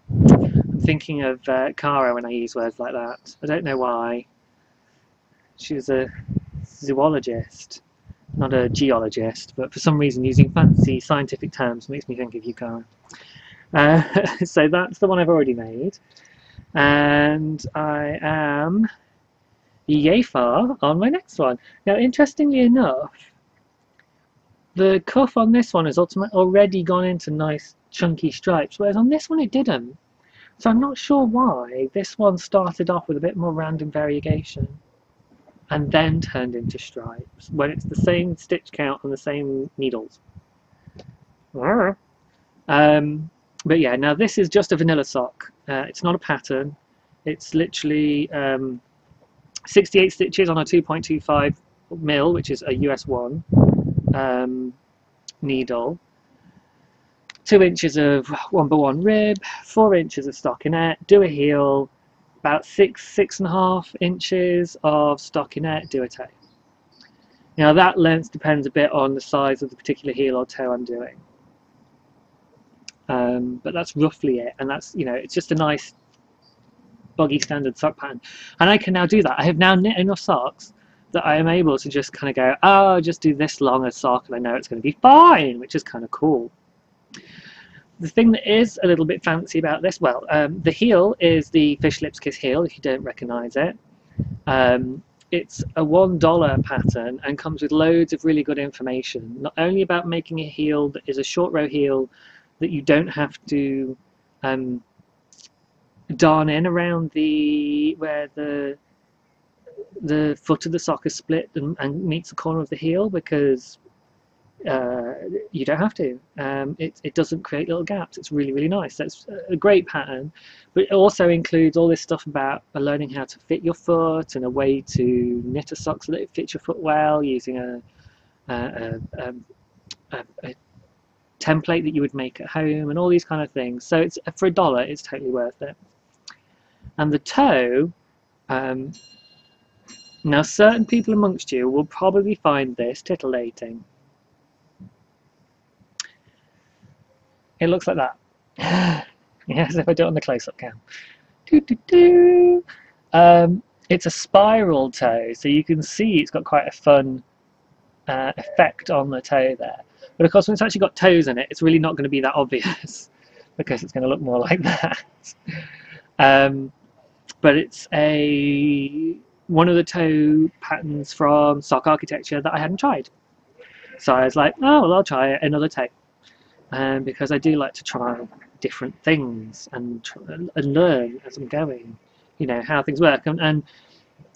I'm thinking of Cara when I use words like that. I don't know why. She was a zoologist, not a geologist, but for some reason using fancy scientific terms makes me think of you, Cara. So that's the one I've already made, and I am yay far on my next one. Now, interestingly enough, the cuff on this one has already gone into nice chunky stripes, whereas on this one it didn't. So I'm not sure why this one started off with a bit more random variegation and then turned into stripes when it's the same stitch count and the same needles. But yeah, now this is just a vanilla sock. It's not a pattern. It's literally 68 stitches on a 2.25 mil, which is a US 1 needle, 2 inches of 1x1 rib, 4 inches of stockinette, do a heel, about 6.5 inches of stockinette, do a toe. Now that length depends a bit on the size of the particular heel or toe I'm doing. But that's roughly it, and that's, you know, it's just a nice boggy standard sock pattern, and I can now do that. I have now knit enough socks that I am able to just kind of go, oh, just do this long a sock and I know it's going to be fine, which is kind of cool. The thing that is a little bit fancy about this, well, the heel is the Fish Lips Kiss heel, if you don't recognise it. It's a $1 pattern and comes with loads of really good information, not only about making a heel that is a short row heel that you don't have to darn in around where the foot of the sock is split and meets the corner of the heel, because you don't have to. It doesn't create little gaps. It's really, really nice. That's a great pattern, but it also includes all this stuff about learning how to fit your foot and a way to knit a sock so that it fits your foot well, using a template that you would make at home and all these kind of things. So it's, for $1, it's totally worth it. And the toe, now certain people amongst you will probably find this titillating. It looks like that. Yes, if I do it on the close-up cam. It's a spiral toe, so you can see it's got quite a fun effect on the toe there. But of course, when it's actually got toes in it, it's really not going to be that obvious because it's going to look more like that. But it's one of the toe patterns from Sock Architecture that I hadn't tried. So I was like, oh, well, I'll try another toe. Because I do like to try different things and learn as I'm going, you know, how things work. And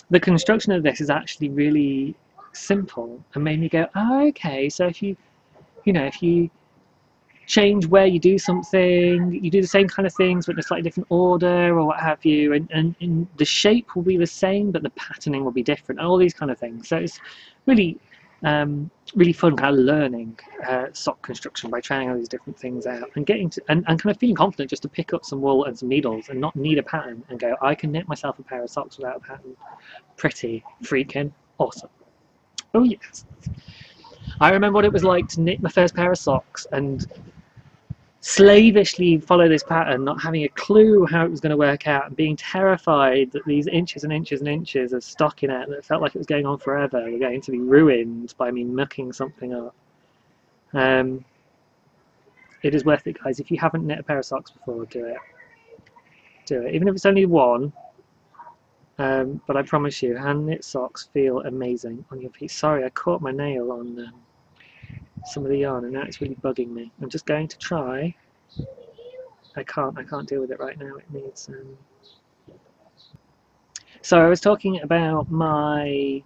the construction of this is actually really simple and made me go, oh, okay, so if you change where you do something, you do the same kind of things but in a slightly different order or what have you, and the shape will be the same but the patterning will be different, and all these kind of things. So it's really really fun kind of learning sock construction by trying all these different things out and getting to and kind of feeling confident just to pick up some wool and some needles and not need a pattern and go, I can knit myself a pair of socks without a pattern. Pretty freaking awesome. Oh yes. I remember what it was like to knit my first pair of socks and slavishly follow this pattern, not having a clue how it was going to work out, and being terrified that these inches and inches and inches of stockinette that felt like it was going on forever were going to be ruined by me mucking something up. It is worth it, guys. If you haven't knit a pair of socks before, do it. Do it, even if it's only one. But I promise you, hand knit socks feel amazing on your feet. Sorry, I caught my nail on some of the yarn and now it's really bugging me. I'm just going to try I can't deal with it right now. It needs. So I was talking about my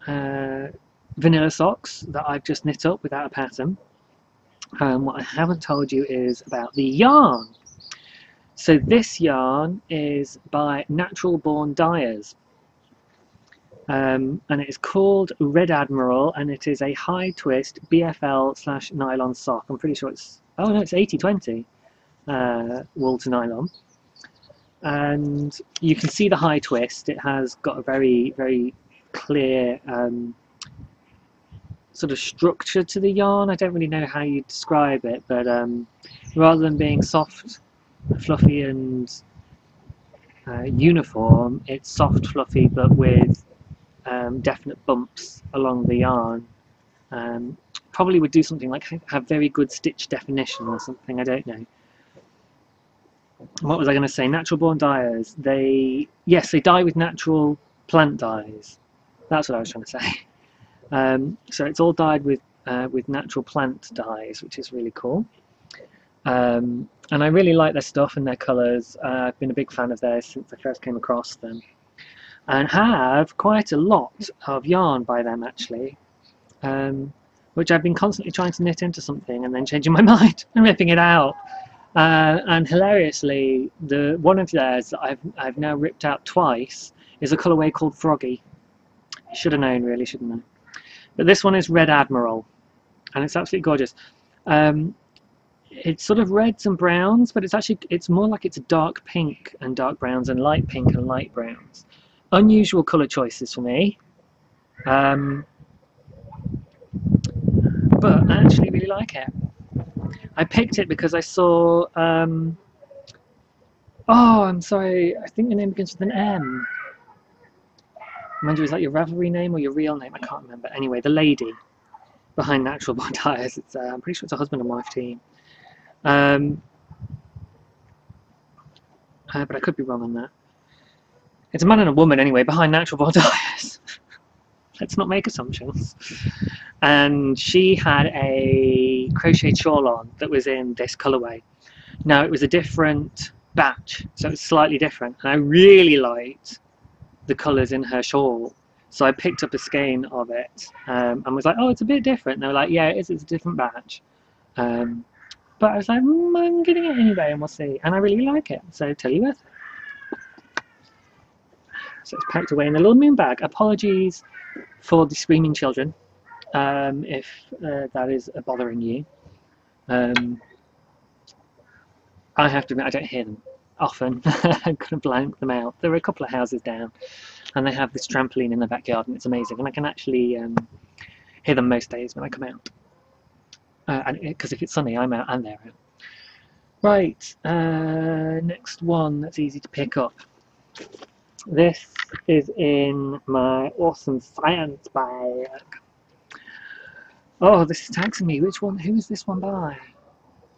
vanilla socks that I've just knit up without a pattern. What I haven't told you is about the yarn. So this yarn is by Natural Born Dyers, and it is called Red Admiral, and it is a high twist BFL/nylon sock. I'm pretty sure it's, oh no, it's 80/20 wool to nylon, and you can see the high twist. It has got a very, very clear sort of structure to the yarn. I don't really know how you describe it, but rather than being soft, fluffy and uniform, it's soft, fluffy, but with definite bumps along the yarn. Probably would do something like have very good stitch definition or something, I don't know. What was I going to say? Natural Born Dyers, they dye with natural plant dyes. That's what I was trying to say. So it's all dyed with natural plant dyes, which is really cool. And I really like their stuff and their colours. I've been a big fan of theirs since I first came across them, and have quite a lot of yarn by them actually, which I've been constantly trying to knit into something and then changing my mind and ripping it out. And hilariously, the one of theirs that I've now ripped out twice is a colourway called Froggy. Should have known, really, shouldn't I? But this one is Red Admiral, and it's absolutely gorgeous. It's sort of reds and browns, but it's more like it's dark pink and dark browns and light pink and light browns. Unusual colour choices for me, but I actually really like it. I picked it because I saw, oh, I'm sorry, I think the name begins with an M. Mind you, is that your Ravelry name or your real name? I can't remember. Anyway, the lady behind Natural Born Dyers, I'm pretty sure it's a husband and wife team. But I could be wrong on that. It's a man and a woman anyway, behind Natural Born Dyers. Let's not make assumptions. And she had a crocheted shawl on that was in this colourway. Now it was a different batch, so it's slightly different, and I really liked the colours in her shawl, so I picked up a skein of it and was like, oh, it's a bit different. And they were like, yeah, it's a different batch, but I was like, I'm getting it anyway and we'll see, and I really like it, so tell you what. So it's packed away in a little moon bag. Apologies for the screaming children, if that is bothering you. I have to admit, I don't hear them often. I'm going to blank them out. There are a couple of houses down, and they have this trampoline in their backyard, and it's amazing. And I can actually hear them most days when I come out. Because if it's sunny, I'm out and they're out. Right, next one that's easy to pick up. This is in my awesome science bag. Oh, this is taxing me. Which one? Who is this one by?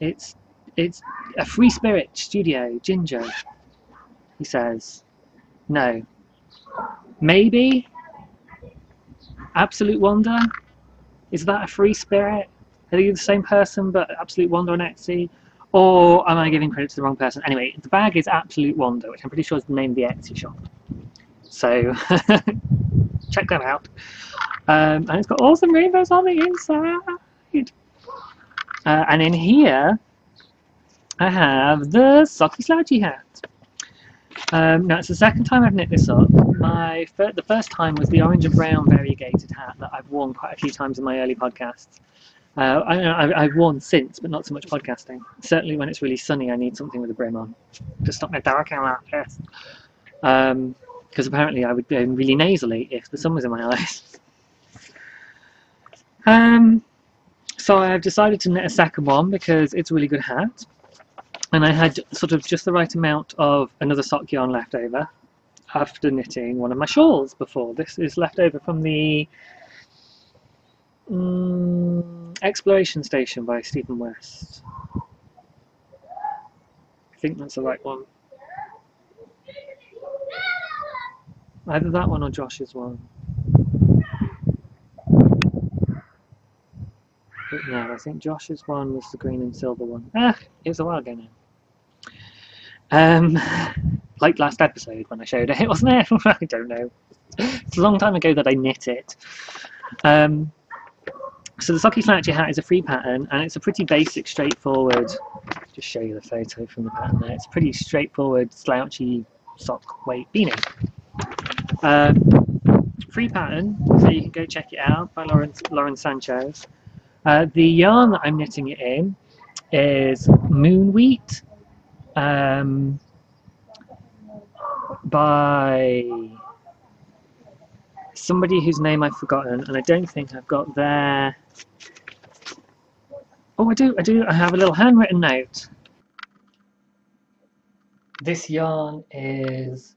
It's a Free Spirit Studio Ginger. He says, no. Maybe. Absolute Wonder. Is that a Free Spirit? Are they the same person, but Absolute Wonder on Etsy? Or am I giving credit to the wrong person? Anyway, the bag is Absolute Wonder, which I'm pretty sure is the name of the Etsy shop. So check that out. And it's got awesome rainbows on the inside. And in here, I have the Socky Slouchy hat. Now it's the second time I've knit this up. The first time was the orange and brown variegated hat that I've worn quite a few times in my early podcasts. I've worn since, but not so much podcasting. Certainly when it's really sunny, I need something with a brim on to stop my dark out chest. Because apparently I would go really nasally if the sun was in my eyes. So I've decided to knit a second one because it's a really good hat. And I had sort of just the right amount of another sock yarn left over after knitting one of my shawls before. This is left over from the Exploration Station by Stephen West. I think that's the right one. Either that one or Josh's one. But no, I think Josh's one was the green and silver one. Ah, it was a while ago now. Like last episode when I showed it, wasn't it? I don't know. It's a long time ago that I knit it. So the socky slouchy hat is a free pattern, and it's a pretty basic, straightforward. Just show you the photo from the pattern there. It's a pretty straightforward, slouchy sock weight beanie. Free pattern, so you can go check it out by Lauren Sanchez. The yarn that I'm knitting it in is Moon Wheat by somebody whose name I've forgotten, and I don't think I've got their... Oh, I do, I have a little handwritten note. This yarn is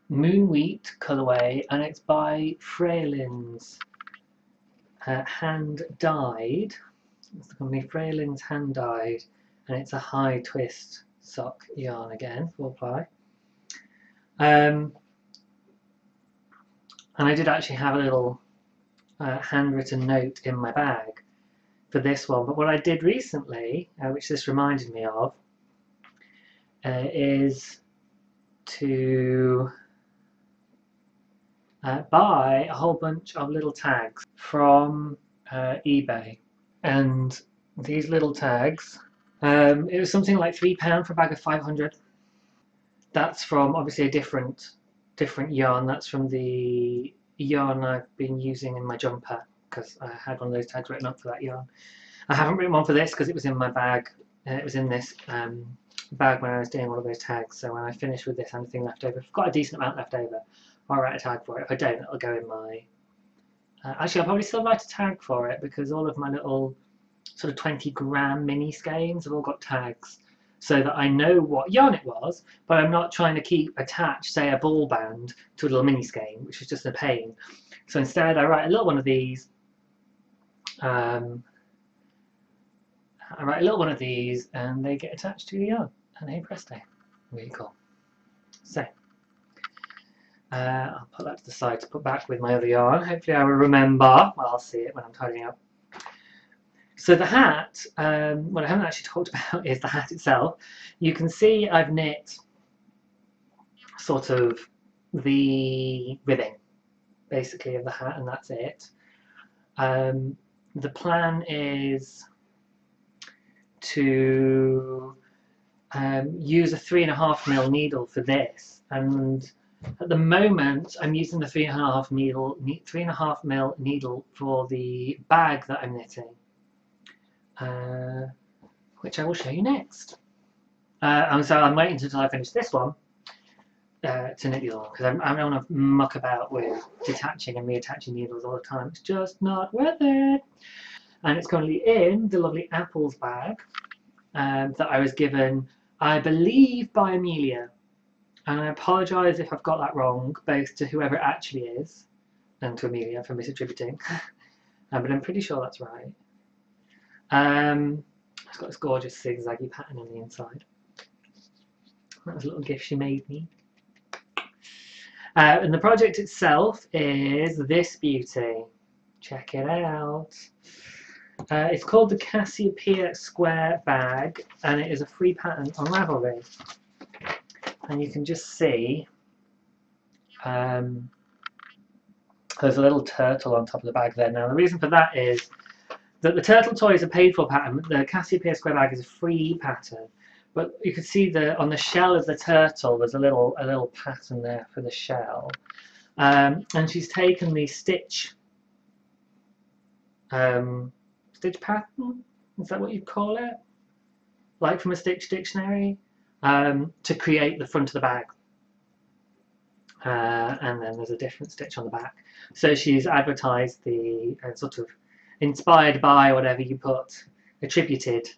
Moon Wheat colourway, and it's by Freylin's hand dyed. It's the company Freylin's hand dyed, and it's a high twist sock yarn again, 4-ply. And I did actually have a little handwritten note in my bag for this one, but what I did recently, which this reminded me of, is to buy a whole bunch of little tags from eBay. And these little tags, it was something like £3 for a bag of 500. That's from obviously a different yarn. That's from the yarn I've been using in my jumper, because I had one of those tags written up for that yarn. I haven't written one for this because it was in my bag. It was in this bag when I was doing all of those tags. So when I finish with this, anything left over, if I've got a decent amount left over, I'll write a tag for it. If I don't, it'll go in my... actually, I'll probably still write a tag for it, because all of my little sort of 20-gram mini skeins have all got tags, so that I know what yarn it was, but I'm not trying to keep attached, say, a ball band to a little mini skein, which is just a pain. So instead, I write a little one of these. And they get attached to the yarn, and hey presto, really cool. So I'll put that to the side to put back with my other yarn. Hopefully I will remember. Well, I'll see it when I'm tidying up. So the hat, what I haven't actually talked about is the hat itself. You can see I've knit sort of the ribbing, basically, of the hat, and that's it. The plan is to use a 3.5mm needle for this, and at the moment I'm using the 3.5mm needle for the bag that I'm knitting, which I will show you next. And so I'm waiting until I finish this one to knit the other one, because I don't want to muck about with detaching and reattaching needles all the time. It's just not worth it. And it's currently in the lovely apples bag that I was given, I believe, by Amelia. And I apologise if I've got that wrong, both to whoever it actually is and to Amelia for misattributing. But I'm pretty sure that's right. It's got this gorgeous zigzaggy pattern on the inside. That was a little gift she made me. And the project itself is this beauty. Check it out. It's called the Cassiopeia Square Bag, and it is a free pattern on Ravelry. And you can just see there's a little turtle on top of the bag there. Now the reason for that is that the turtle toy is a paid for pattern. The Cassiopeia Square Bag is a free pattern, but you can see on the shell of the turtle there's a little pattern there for the shell, and she's taken the stitch pattern, is that what you'd call it? Like from a stitch dictionary, to create the front of the bag. And then there's a different stitch on the back. So she's advertised the sort of inspired by whatever you put, attributed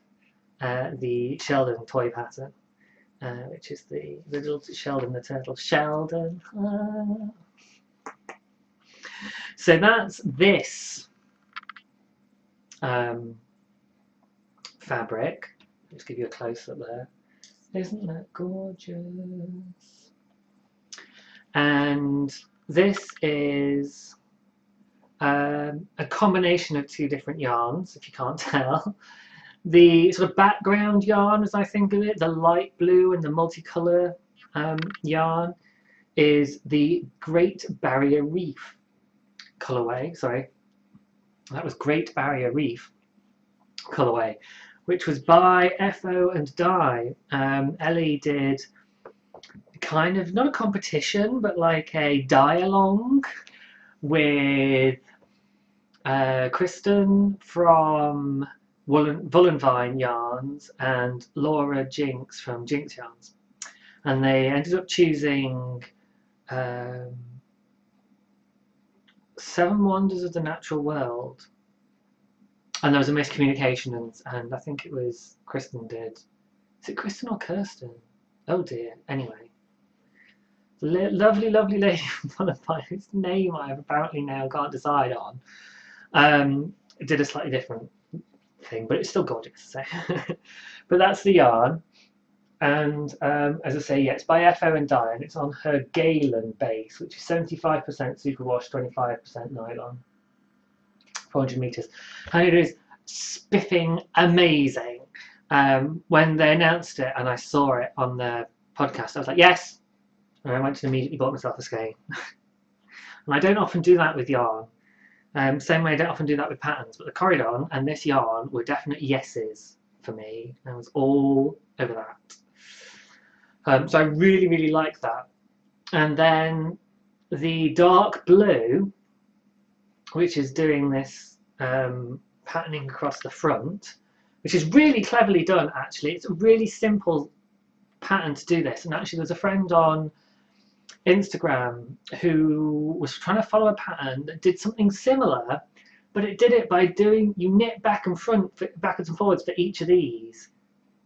the Sheldon toy pattern, which is the little Sheldon the turtle. Sheldon. So that's this fabric. Let's give you a close-up there. Isn't that gorgeous? And this is a combination of two different yarns, if you can't tell. The sort of background yarn, as I think of it, the light blue and the multicolour yarn, is the Great Barrier Reef colourway. Sorry, that was Great Barrier Reef colourway, which was by FO and Dye. Ellie did kind of not a competition, but like a dye-along with Kristen from Woolenvine Yarns and Laura Jinx from Jinx Yarns, and they ended up choosing 7 Wonders of the Natural World, and there was a miscommunication, and I think it was Kristen did. Is it Kristen or Kirsten? Oh dear. Anyway, the lovely lady from Woolenvine, whose name I have apparently now can't decide on, did a slightly different thing, but it's still gorgeous. So. But that's the yarn, and as I say, yeah, it's by FO and Dye, and it's on her Galen base, which is 75% superwash, 25% nylon, 400 meters, and it is spiffing amazing. When they announced it and I saw it on the podcast, I was like, yes, and I went and immediately bought myself a skein. And I don't often do that with yarn. Same way I don't often do that with patterns, but the Corridon and this yarn were definite yeses for me. I was all over that. So I really like that. And then the dark blue, which is doing this patterning across the front, which is really cleverly done actually. It's a really simple pattern to do this. And actually there's a friend on Instagram who was trying to follow a pattern that did something similar, but it did it by you knit back and backwards and forwards for each of these,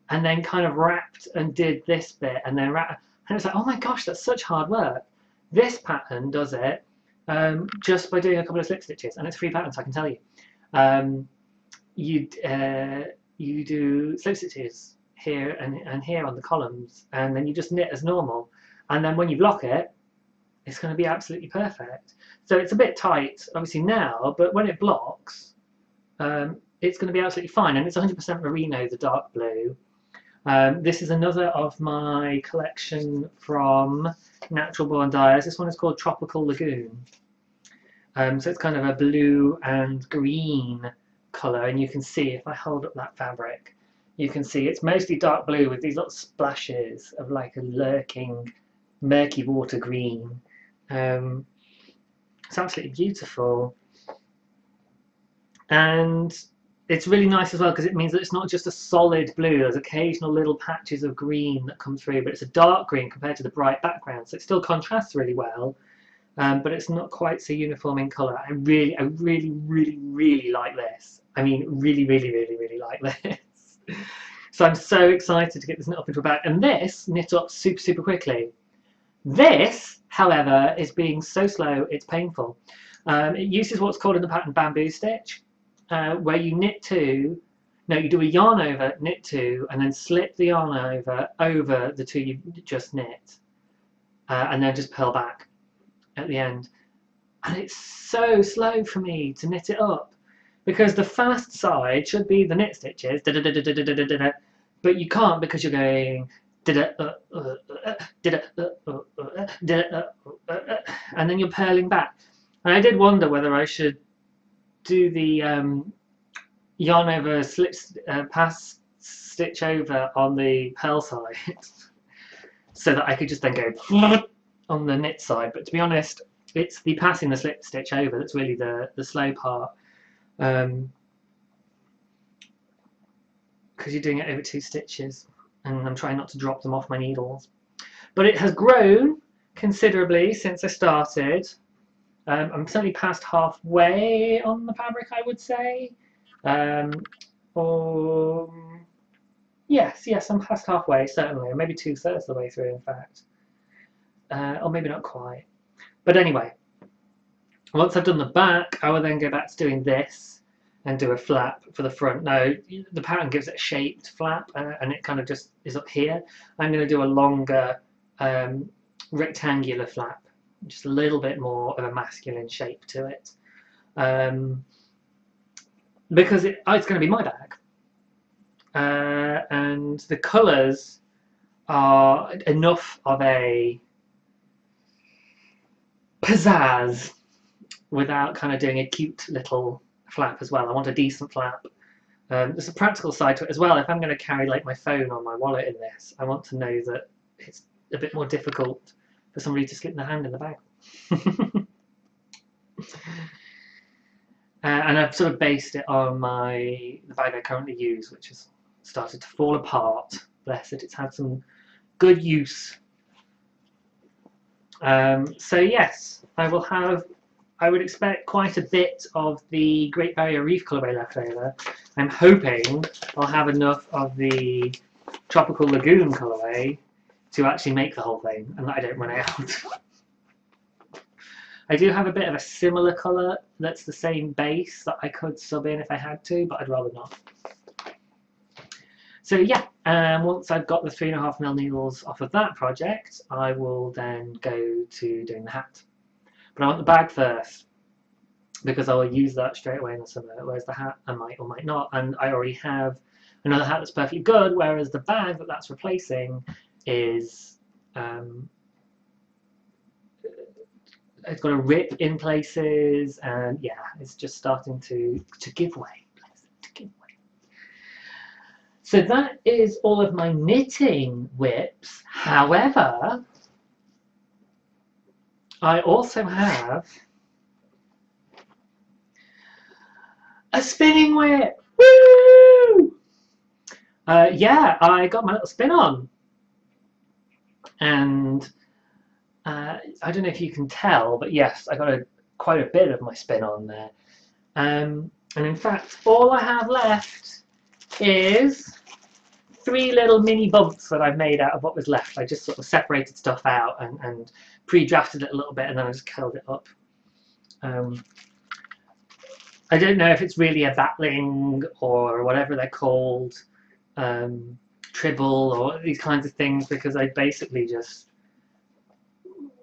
and then kind of wrapped and did this bit, and then wrapped, and it's like, oh my gosh, that's such hard work. This pattern does it just by doing a couple of slip stitches, and it's a free pattern, so I can tell you. You do slip stitches here and here on the columns, and then you just knit as normal. And then when you block it, it's going to be absolutely perfect. So it's a bit tight, obviously now, but when it blocks, it's going to be absolutely fine. And it's 100% merino, the dark blue. This is another of my collection from Natural Born Dyers. This one is called Tropical Lagoon. So it's kind of a blue and green colour, and you can see, if I hold up that fabric, you can see it's mostly dark blue with these little splashes of like a lurking murky water green. It's absolutely beautiful, and it's really nice as well because it means that it's not just a solid blue. There's occasional little patches of green that come through, but it's a dark green compared to the bright background, so it still contrasts really well, but it's not quite so uniform in colour. I really like this. I mean, really like this. So I'm so excited to get this knit up into a bag, and this knit up super quickly. This, however, is being so slow it's painful. It uses what's called in the pattern bamboo stitch, where you knit two, no, you do a yarn over, knit two, and then slip the yarn over the two you just knit, and then just purl back at the end. And it's so slow for me to knit it up, because the fast side should be the knit stitches, but you can't because you're going and then you're purling back. And I did wonder whether I should do the yarn over slip pass stitch over on the purl side so that I could just then go on the knit side, but to be honest, it's the passing the slip stitch over that's really the slow part, because you're doing it over 2 stitches, and I'm trying not to drop them off my needles. But it has grown considerably since I started. I'm certainly past halfway on the fabric, I would say. Yes, I'm past halfway, certainly, or maybe 2/3 of the way through, in fact. Or maybe not quite. But anyway, once I've done the back, I will then go back to doing this and do a flap for the front. Now, the pattern gives it a shaped flap, and it kind of just is up here. I'm going to do a longer rectangular flap, just a little bit more of a masculine shape to it. because it's going to be my bag. And the colours are enough of a pizzazz without kind of doing a cute little flap as well. I want a decent flap. There's a practical side to it as well. If I'm going to carry like my phone or my wallet in this, I want to know that it's a bit more difficult for somebody to slip their hand in the bag. And I've sort of based it on the bag I currently use, which has started to fall apart. Bless it, it's had some good use. So yes, I would expect quite a bit of the Great Barrier Reef colourway left over. I'm hoping I'll have enough of the Tropical Lagoon colourway to actually make the whole thing and that I don't run out. I do have a bit of a similar colour that's the same base that I could sub in if I had to, but I'd rather not. So yeah, once I've got the 3.5mm needles off of that project, I will then go to doing the hat. But I want the bag first, because I'll use that straight away in the summer, whereas the hat I might or might not, and I already have another hat that's perfectly good, whereas the bag that's replacing is, it's got a rip in places, and yeah, it's just starting to give way. So that is all of my knitting whips. However, I also have a spinning whip. Woo! Yeah, I got my little spin on, and I don't know if you can tell, but yes, I got quite a bit of my spin on there. And in fact, all I have left is 3 little mini bumps that I've made out of what was left. I just sort of separated stuff out and pre-drafted it a little bit, and then I just curled it up. I don't know if it's really a battling or whatever they're called, tribble or these kinds of things, because I basically just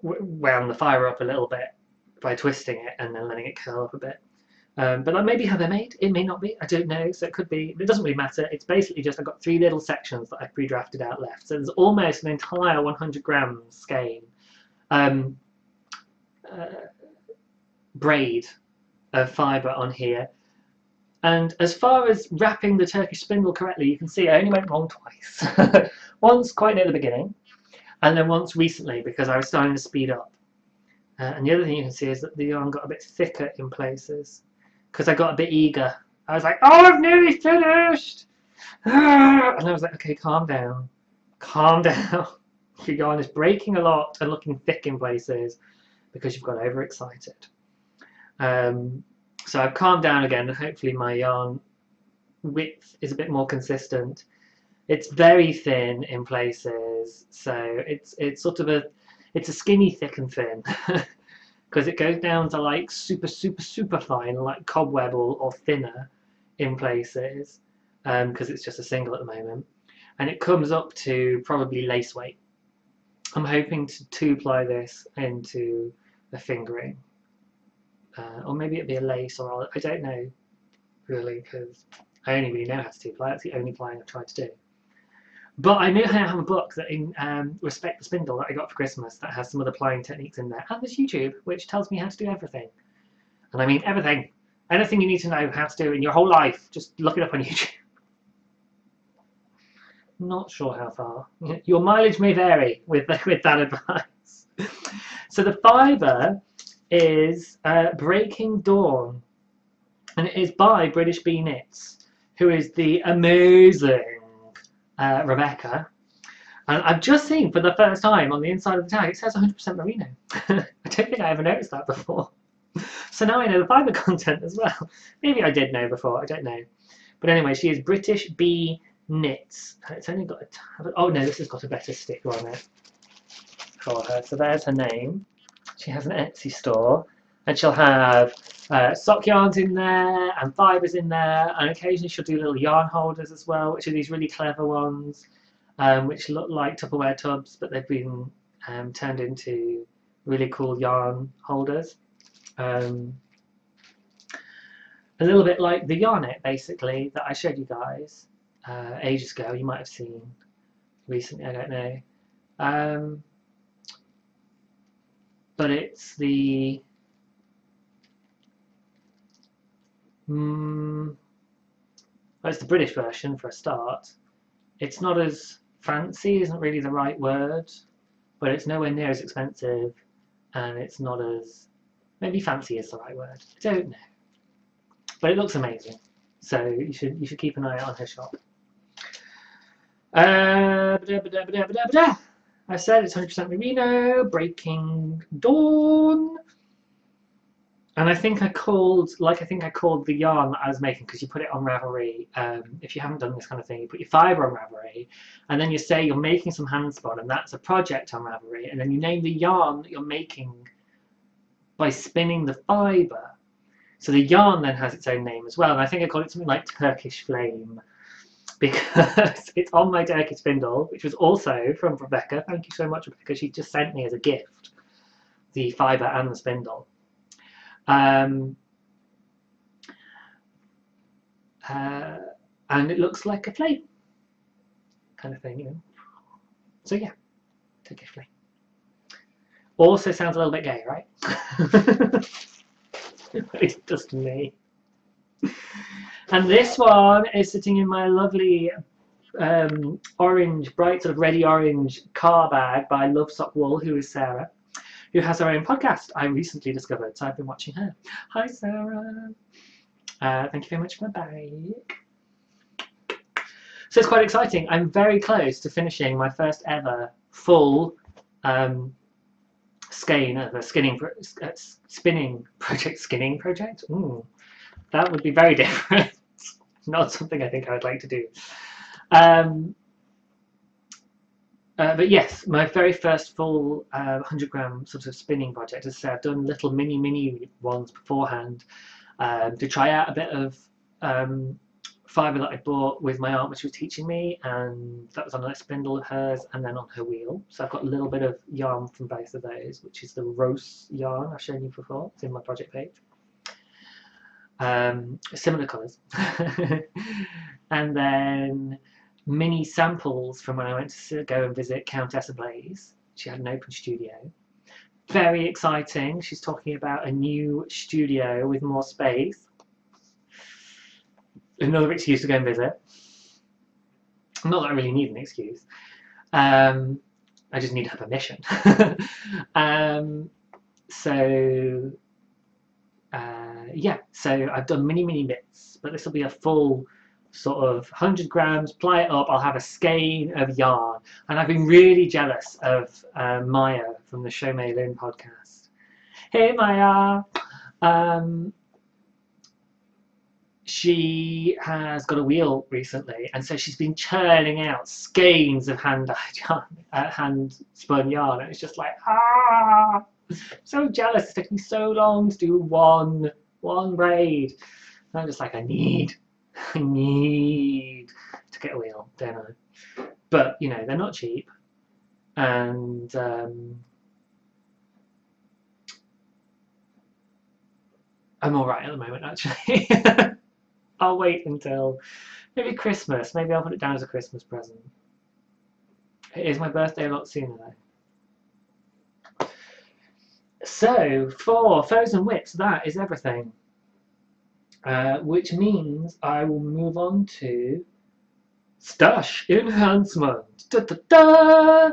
wound the fire up a little bit by twisting it and then letting it curl up a bit. But that may be how they're made. It may not be. I don't know. So it could be. It doesn't really matter. It's basically just I've got 3 little sections that I've pre-drafted out left. So there's almost an entire 100 gram skein braid of fibre on here. And as far as wrapping the Turkish spindle correctly, you can see I only went wrong twice. Once quite near the beginning, and then once recently because I was starting to speed up. And the other thing you can see is that the yarn got a bit thicker in places because I got a bit eager. I was like, oh, I've nearly finished! And I was like, okay, calm down. Calm down. Your yarn is breaking a lot and looking thick in places because you've got overexcited. So I've calmed down again, and hopefully my yarn width is a bit more consistent. It's very thin in places, so it's sort of it's a skinny thick and thin because it goes down to like super fine, like cobweb or thinner in places, because it's just a single at the moment, and it comes up to probably lace weight. I'm hoping to 2-ply this into a fingering. Or maybe it'd be a lace, or I don't know really, because I only really know how to 2-ply. That's the only plying I've tried to do. But I know I have a book that in Respect the Spindle that I got for Christmas that has some other plying techniques in there, and there's YouTube which tells me how to do everything. And I mean everything. Anything you need to know how to do in your whole life, just look it up on YouTube. Not sure how far. Your mileage may vary with that advice. So the fibre is Breaking Dawn, and it is by British Bee Knits, who is the amazing Rebecca. And I've just seen for the first time on the inside of the tag it says 100% merino. I don't think I ever noticed that before. So now I know the fibre content as well. Maybe I did know before, I don't know. But anyway, she is British Bee Knits. It's only got a oh no, this has got a better sticker on it for her. So there's her name. She has an Etsy store, and she'll have sock yarns in there and fibres in there, and occasionally she'll do little yarn holders as well, which are these really clever ones, which look like Tupperware tubs, but they've been turned into really cool yarn holders. a little bit like the yarnet, basically, that I showed you guys ages ago. You might have seen recently, I don't know. But it's the well, it's the British version for a start. It's not as fancy, isn't really the right word, but it's nowhere near as expensive, and it's not as, maybe fancy is the right word. I don't know, but it looks amazing. So you should keep an eye out on her shop. I said it's 100% merino, breaking dawn. And I think I called the yarn that I was making, because you put it on Ravelry. If you haven't done this kind of thing, you put your fibre on Ravelry, and then you say you're making some handspun, and that's a project on Ravelry, and then you name the yarn that you're making by spinning the fibre. So the yarn then has its own name as well, and I think I called it something like Turkish Flame, because it's on my Turkish spindle, which was also from Rebecca. Thank you so much, Rebecca. She just sent me as a gift the fibre and the spindle. And it looks like a flame kind of thing, you know. So yeah, Turkish flame. Also sounds a little bit gay, right? It does to me. And this one is sitting in my lovely orange, bright sort of reddy orange car bag by Love Sock Wool, who is Sarah, who has her own podcast I recently discovered, so I've been watching her. Hi Sarah. Thank you very much for my bag. So it's quite exciting. I'm very close to finishing my first ever full skein of a spinning project. Ooh, that would be very different. Not something I think I would like to do. But yes, my very first full 100-gram sort of spinning project. As I say, I've done little mini ones beforehand to try out a bit of fibre that I bought with my aunt, which was teaching me, and that was on a spindle of hers and then on her wheel. So I've got a little bit of yarn from both of those, which is the Rose yarn I've shown you before. It's in my project page. Similar colours. And then mini samples from when I went to go and visit Countess Blaze. She had an open studio. Very exciting. She's talking about a new studio with more space. Another excuse to go and visit. Not that I really need an excuse. I just need her permission. Yeah, so I've done mini bits, but this will be a full sort of 100 grams, ply it up, I'll have a skein of yarn. And I've been really jealous of Maya from the Show May Lynn podcast. Hey Maya! She has got a wheel recently, and so she's been churning out skeins of hand spun yarn, and it's just like, so jealous. It's taking so long to do one braid. And I'm just like, I need to get a wheel, don't I? But you know, they're not cheap, and I'm all right at the moment, actually. I'll wait until maybe Christmas. Maybe I'll put it down as a Christmas present. It is my birthday a lot sooner though. So for foes and whips, that is everything. Which means I will move on to stash enhancement. Da, da, da!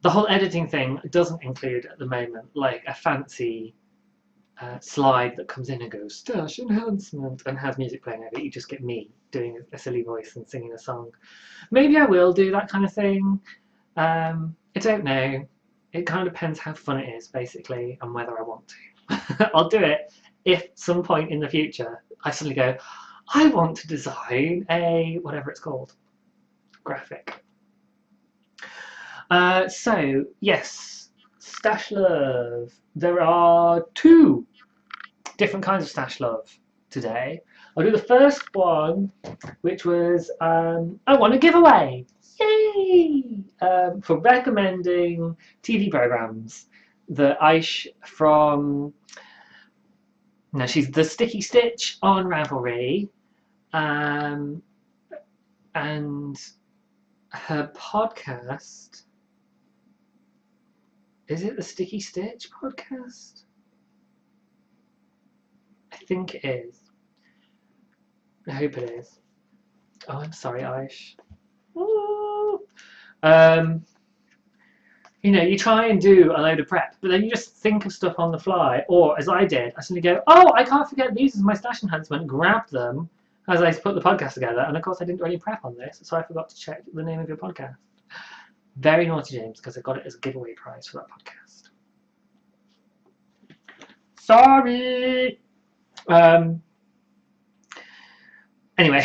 The whole editing thing doesn't include at the moment like a fancy slide that comes in and goes stash enhancement and has music playing over it. You just get me doing a silly voice and singing a song. Maybe I will do that kind of thing. I don't know. It kind of depends how fun it is, basically, and whether I want to. I'll do it if some point in the future I suddenly go, I want to design a whatever it's called graphic. So yes, stash love. There are two different kinds of stash love today. I'll do the first one, which was I won a giveaway. Yay! For recommending TV programs that Aish from Now she's the Sticky Stitch on Ravelry, and her podcast, is it the Sticky Stitch podcast? I think it is. I hope it is. Oh, I'm sorry, Aish. Ooh. You know, you try and do a load of prep, but then you just think of stuff on the fly. Or, as I did, I suddenly go, oh, I can't forget these as my stash enhancement, grab them as I put the podcast together. And of course, I didn't do any prep on this, so I forgot to check the name of your podcast. Very naughty, James, because I got it as a giveaway prize for that podcast. Sorry! Anyway.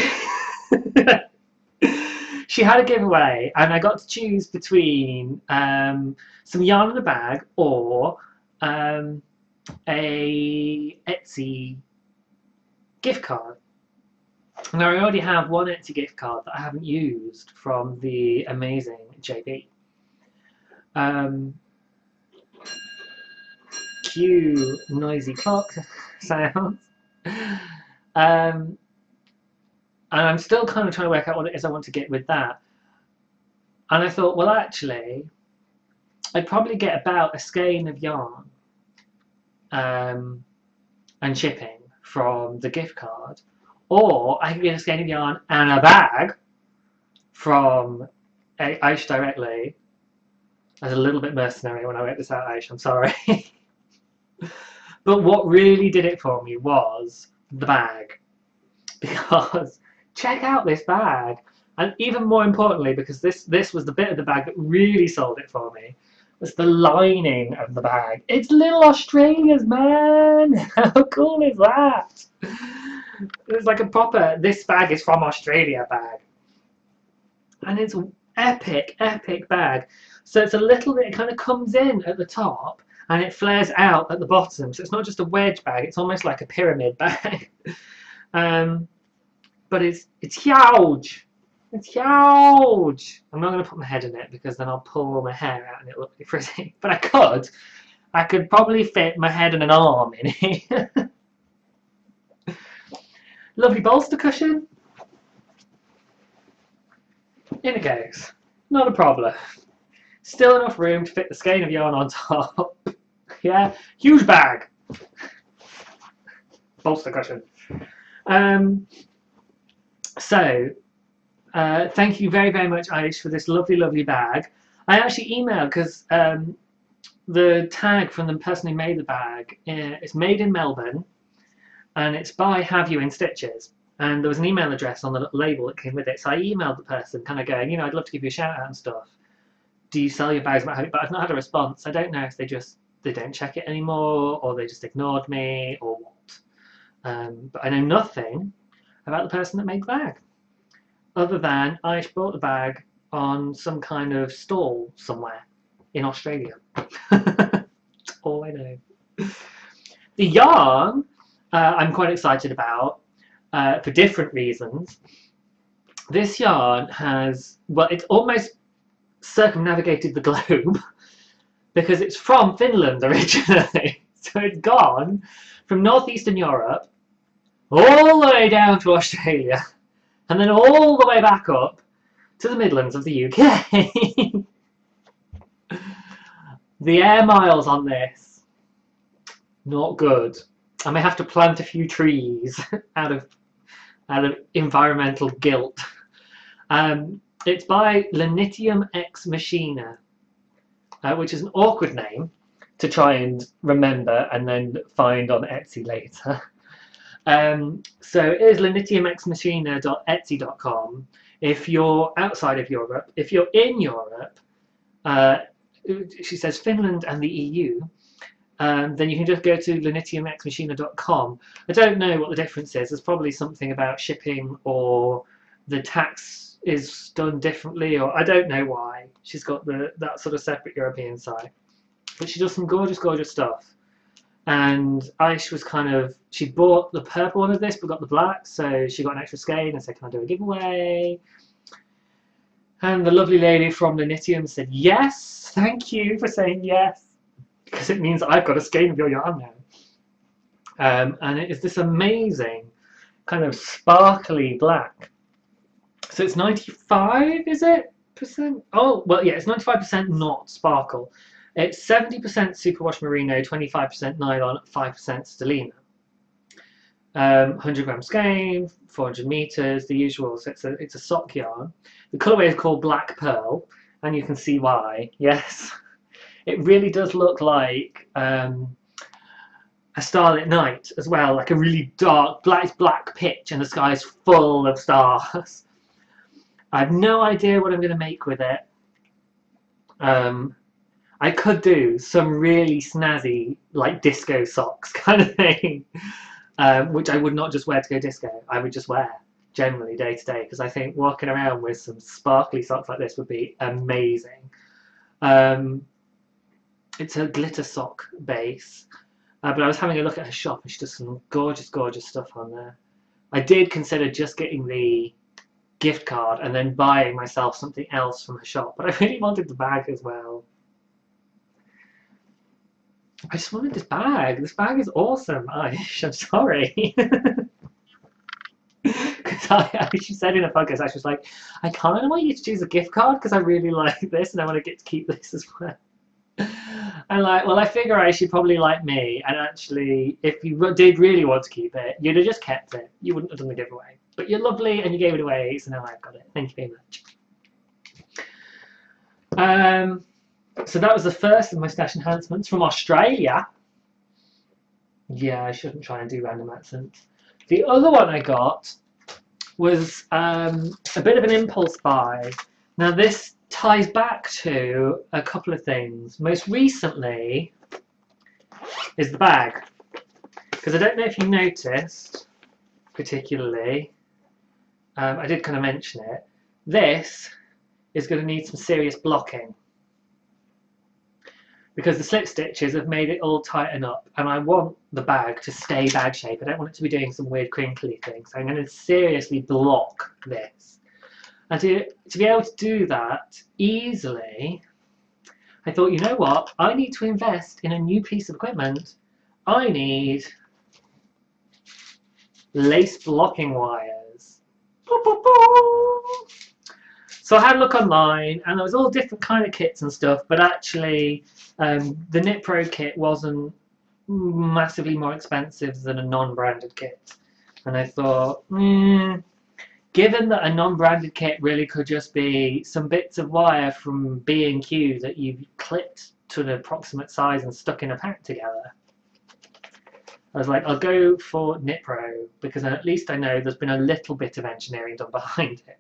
She had a giveaway, and I got to choose between some yarn in a bag or a Etsy gift card. Now, I already have one Etsy gift card that I haven't used from the amazing JB. Cue noisy clock sounds. And I'm still kind of trying to work out what it is I want to get with that. And I thought, well, actually, I'd probably get about a skein of yarn and shipping from the gift card. Or I could get a skein of yarn and a bag from Aish directly. I was a little bit mercenary when I wrote this out, Aish, I'm sorry. But what really did it for me was the bag. Because check out this bag, and even more importantly, because this was the bit of the bag that really sold it for me, was the lining of the bag. It's little Australia's, man. How cool is that? It's like a proper, this bag is from Australia bag, and it's an epic bag. So it's a little bit, it kind of comes in at the top and it flares out at the bottom, so it's not just a wedge bag, it's almost like a pyramid bag. But it's huge. It's huge. I'm not going to put my head in it because then I'll pull my hair out and it'll look really frizzy. But I could probably fit my head and an arm in it. Lovely bolster cushion. In it goes. Not a problem. Still enough room to fit the skein of yarn on top. Yeah, huge bag. Bolster cushion. So, thank you very, very much, Aish, for this lovely, lovely bag. I actually emailed because the tag from the person who made the bag is made in Melbourne, and it's by Have You in Stitches. And there was an email address on the label that came with it. So I emailed the person, kind of going, you know, I'd love to give you a shout out and stuff. Do you sell your bags? But I've not had a response. I don't know if they don't check it anymore, or they just ignored me, or what. But I know nothing about the person that made the bag, other than I bought the bag on some kind of stall somewhere in Australia. That's all I know. The yarn I'm quite excited about for different reasons. This yarn has, well, it's almost circumnavigated the globe because it's from Finland originally. So it's gone from northeastern Europe all the way down to Australia, and then all the way back up to the Midlands of the UK. The air miles on this, not good. I may have to plant a few trees out of environmental guilt. It's by Lenitium Ex Machina, which is an awkward name to try and remember and then find on Etsy later. So it is lenitiumexmachina.etsy.com. If you're outside of Europe, if you're in Europe, she says Finland and the EU, then you can just go to lenitiumexmachina.com. I don't know what the difference is. There's probably something about shipping, or the tax is done differently, or I don't know why. She's got that sort of separate European site. But she does some gorgeous, gorgeous stuff. And Aish was she bought the purple one of this, but got the black, so she got an extra skein and said, can I do a giveaway? And the lovely lady from Lenitium said, yes, thank you for saying yes, because it means I've got a skein of your yarn now. And it is this amazing kind of sparkly black. So it's 95, is it? Percent? Oh, well, yeah, it's 95% not sparkle. It's 70% superwash merino, 25% nylon, 5% stellina. 100 gram skein, 400 meters, the usual. So it's a sock yarn. The colorway is called Black Pearl, and you can see why. Yes, it really does look like a starlit night as well, like a really dark, black pitch, and the sky is full of stars. I have no idea what I'm going to make with it. I could do some really snazzy, like disco socks kind of thing, which I would not just wear to go disco. I would just wear generally day to day, because I think walking around with some sparkly socks like this would be amazing. It's a glitter sock base, but I was having a look at her shop and she does some gorgeous, gorgeous stuff on there. I did consider just getting the gift card and then buying myself something else from her shop, but I really wanted the bag as well. I just wanted this bag. This bag is awesome, Aish. I'm sorry. Because she said in a podcast, I was like, I kind of want you to choose a gift card because I really like this and I want to get to keep this as well. I'm like, well, I figure I should probably like me, and actually, if you did really want to keep it, you'd have just kept it. You wouldn't have done the giveaway. But you're lovely and you gave it away, so now I've got it. Thank you very much. So that was the first of my stash enhancements from Australia. Yeah, I shouldn't try and do random accents. The other one I got was a bit of an impulse buy. Now this ties back to a couple of things. Most recently is the bag, because I don't know if you noticed particularly, I did kind of mention it, this is going to need some serious blocking because the slip stitches have made it all tighten up, and I want the bag to stay bag shape. I don't want it to be doing some weird crinkly thing, so I'm going to seriously block this. And to be able to do that easily, I thought, you know what? I need to invest in a new piece of equipment. I need lace blocking wires. So I had a look online, and there was all different kind of kits and stuff, but actually the KnitPro kit wasn't massively more expensive than a non-branded kit. And I thought, given that a non-branded kit really could just be some bits of wire from B&Q that you've clipped to an approximate size and stuck in a pack together, I was like, I'll go for KnitPro, because then at least I know there's been a little bit of engineering done behind it.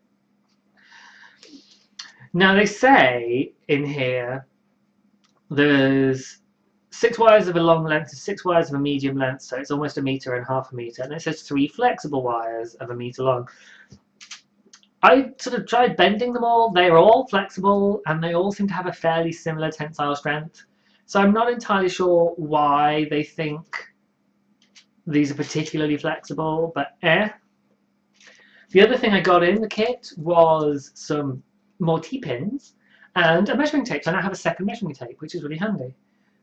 Now they say in here there's 6 wires of a long length, 6 wires of a medium length, so it's almost 1.5 meters, and it says 3 flexible wires of 1 meter long. I sort of tried bending them all. They're all flexible and they all seem to have a fairly similar tensile strength. So I'm not entirely sure why they think these are particularly flexible, but The other thing I got in the kit was some more T-pins and a measuring tape. So I now have a second measuring tape, which is really handy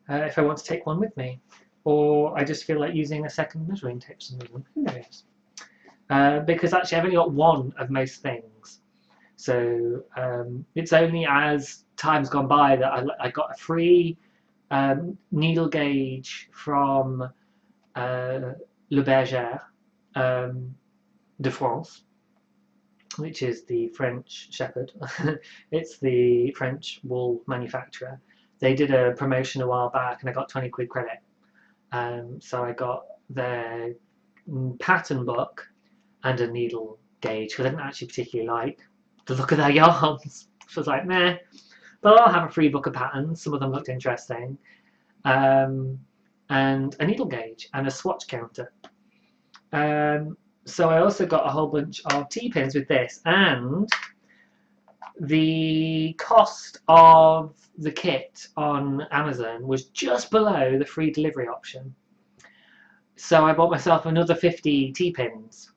if I want to take one with me, or I just feel like using a second measuring tape for some reason. Who knows? Because actually I've only got one of most things. So it's only as time's gone by that I got a free needle gauge from Le Berger de France, which is the French shepherd. It's the French wool manufacturer. They did a promotion a while back and I got 20 quid credit. So I got their pattern book and a needle gauge, because I didn't actually particularly like the look of their yarns. So I was like, meh. But I'll have a free book of patterns. Some of them looked interesting. And a needle gauge and a swatch counter. So I also got a whole bunch of T-pins with this, and the cost of the kit on Amazon was just below the free delivery option. So I bought myself another 50 T-pins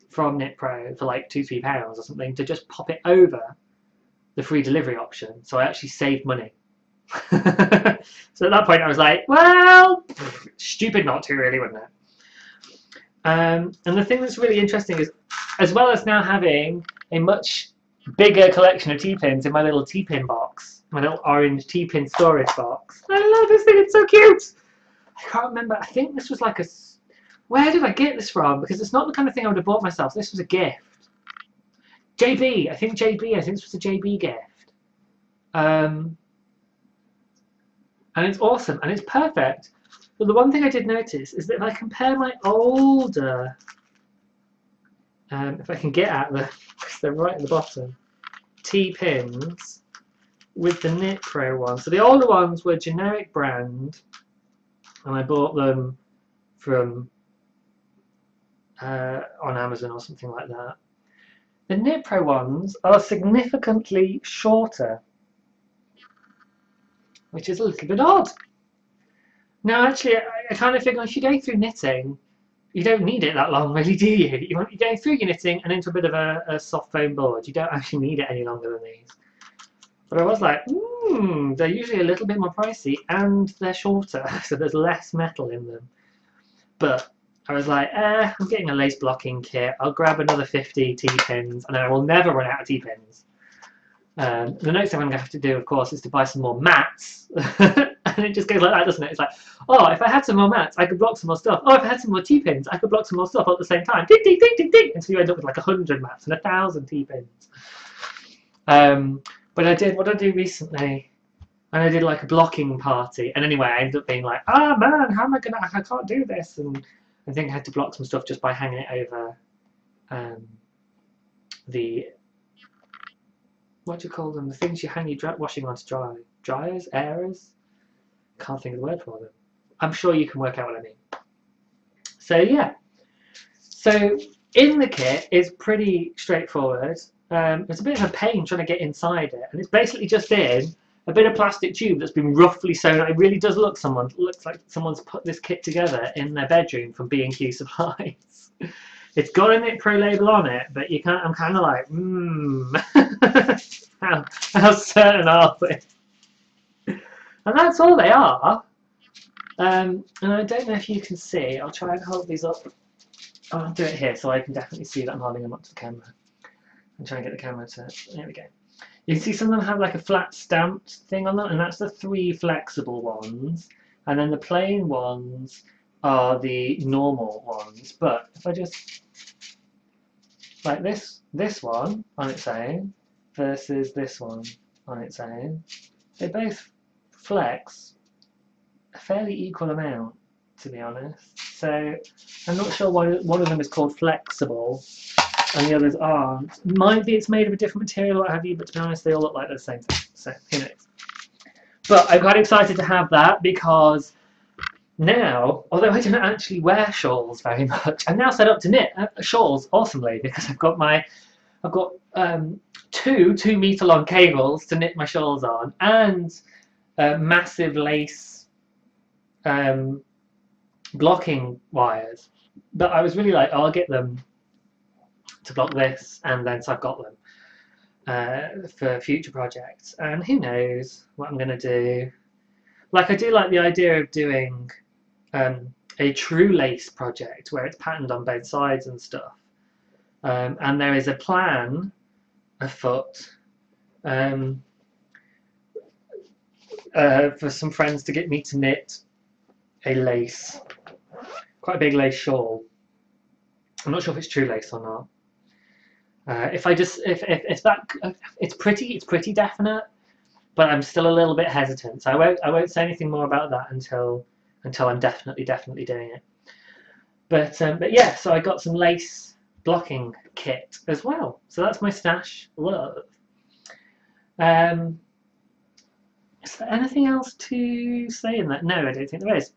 from KnitPro for like £2-3 or something to just pop it over the free delivery option. So I actually saved money. So at that point I was like, well, stupid not to really, wouldn't it? And the thing that's really interesting is, as well as now having a much bigger collection of T-pins in my little T-pin box, my little orange T-pin storage box. I love this thing, it's so cute! I can't remember, I think this was like a... Where did I get this from? Because it's not the kind of thing I would have bought myself. This was a gift. JB, I think this was a JB gift. And it's awesome, and it's perfect. But the one thing I did notice is that if I compare my older, if I can get at them, because they're right at the bottom, T-pins with the KnitPro ones. So the older ones were generic brand, and I bought them from on Amazon or something like that. The KnitPro ones are significantly shorter, which is a little bit odd. Now, actually, I kind of figure if you're going through knitting, you don't need it that long, really, do you? You're going through your knitting and into a bit of a soft foam board. You don't actually need it any longer than these. But I was like, they're usually a little bit more pricey and they're shorter, so there's less metal in them. But I was like, I'm getting a lace blocking kit. I'll grab another 50 T-pins and then I will never run out of T-pins. The next thing I'm going to have to do, of course, is to buy some more mats. And it just goes like that, doesn't it? It's like, oh, if I had some more mats, I could block some more stuff. Oh, if I had some more T-pins, I could block some more stuff all at the same time. Ding, ding, ding, ding, ding. Until you end up with like 100 mats and 1,000 T-pins. But what I did recently, and I did like a blocking party. And anyway, I ended up being like, man, how am I gonna, I can't do this. And I think I had to block some stuff just by hanging it over the, what do you call them? The things you hang your washing on to dry. Dryers? Airers? Can't think of the word for them. I'm sure you can work out what I mean. So yeah. So in the kit is pretty straightforward. It's a bit of a pain trying to get inside it. And it's basically just in a bit of plastic tube that's been roughly sewn. It really does looks like someone's put this kit together in their bedroom from B&Q Supplies. It's got a KnitPro label on it, but you can't. I'm kind of like, how certain are we? And that's all they are. And I don't know if you can see. I'll try and hold these up. I'll do it here so I can definitely see that I'm holding them up to the camera. I'm trying to get the camera to. There we go. You can see some of them have like a flat stamped thing on them, and that's the 3 flexible ones. And then the plain ones are the normal ones. But if I just like this one on its own versus this one on its own, they both flex a fairly equal amount, to be honest. So I'm not sure why one of them is called flexible and the others aren't. Might be it's made of a different material or what have you, but to be honest, they all look like the same thing. So who knows? But I'm quite excited to have that because now, although I don't actually wear shawls very much, I'm now set up to knit shawls awesomely because I've got 2 2-meter long cables to knit my shawls on and massive lace blocking wires. But I was really like, oh, I'll get them to block this, and then so I've got them for future projects. And who knows what I'm going to do. Like, I do like the idea of doing a true lace project where it's patterned on both sides and stuff. And there is a plan afoot for some friends to get me to knit a lace, quite a big lace shawl. I'm not sure if it's true lace or not. If that, it's pretty definite, but I'm still a little bit hesitant. So I won't say anything more about that until I'm definitely doing it. But yeah, so I got some lace blocking kit as well. So that's my stash. Love. Is there anything else to say in that? No, I don't think there is.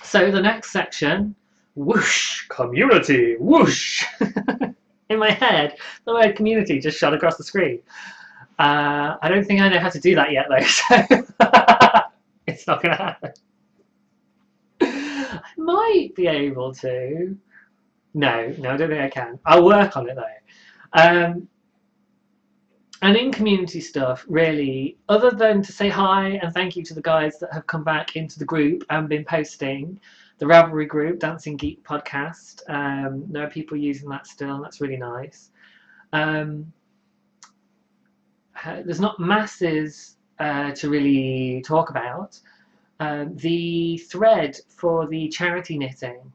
So the next section, whoosh, community, whoosh. In my head, the word community just shot across the screen. I don't think I know how to do that yet though, so it's not going to happen. I might be able to. No, I don't think I can. I'll work on it though. And in community stuff, really, other than to say hi and thank you to the guys that have come back into the group and been posting, the Ravelry group, DancingGeek podcast. There are people using that still, and that's really nice. There's not masses to really talk about. The thread for the charity knitting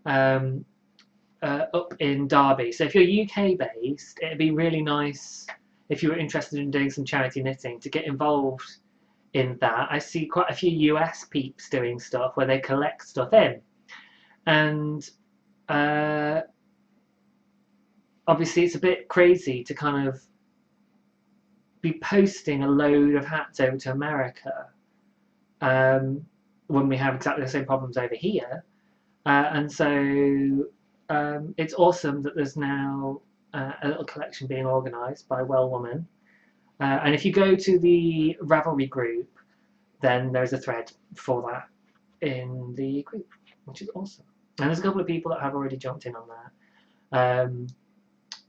up in Derby. So if you're UK based, it'd be really nice if you were interested in doing some charity knitting to get involved in that. I see quite a few US peeps doing stuff where they collect stuff in, and obviously it's a bit crazy to kind of be posting a load of hats over to America when we have exactly the same problems over here, and so it's awesome that there's now a little collection being organised by a well woman. And if you go to the Ravelry group, then there's a thread for that in the group, which is awesome. And there's a couple of people that have already jumped in on that.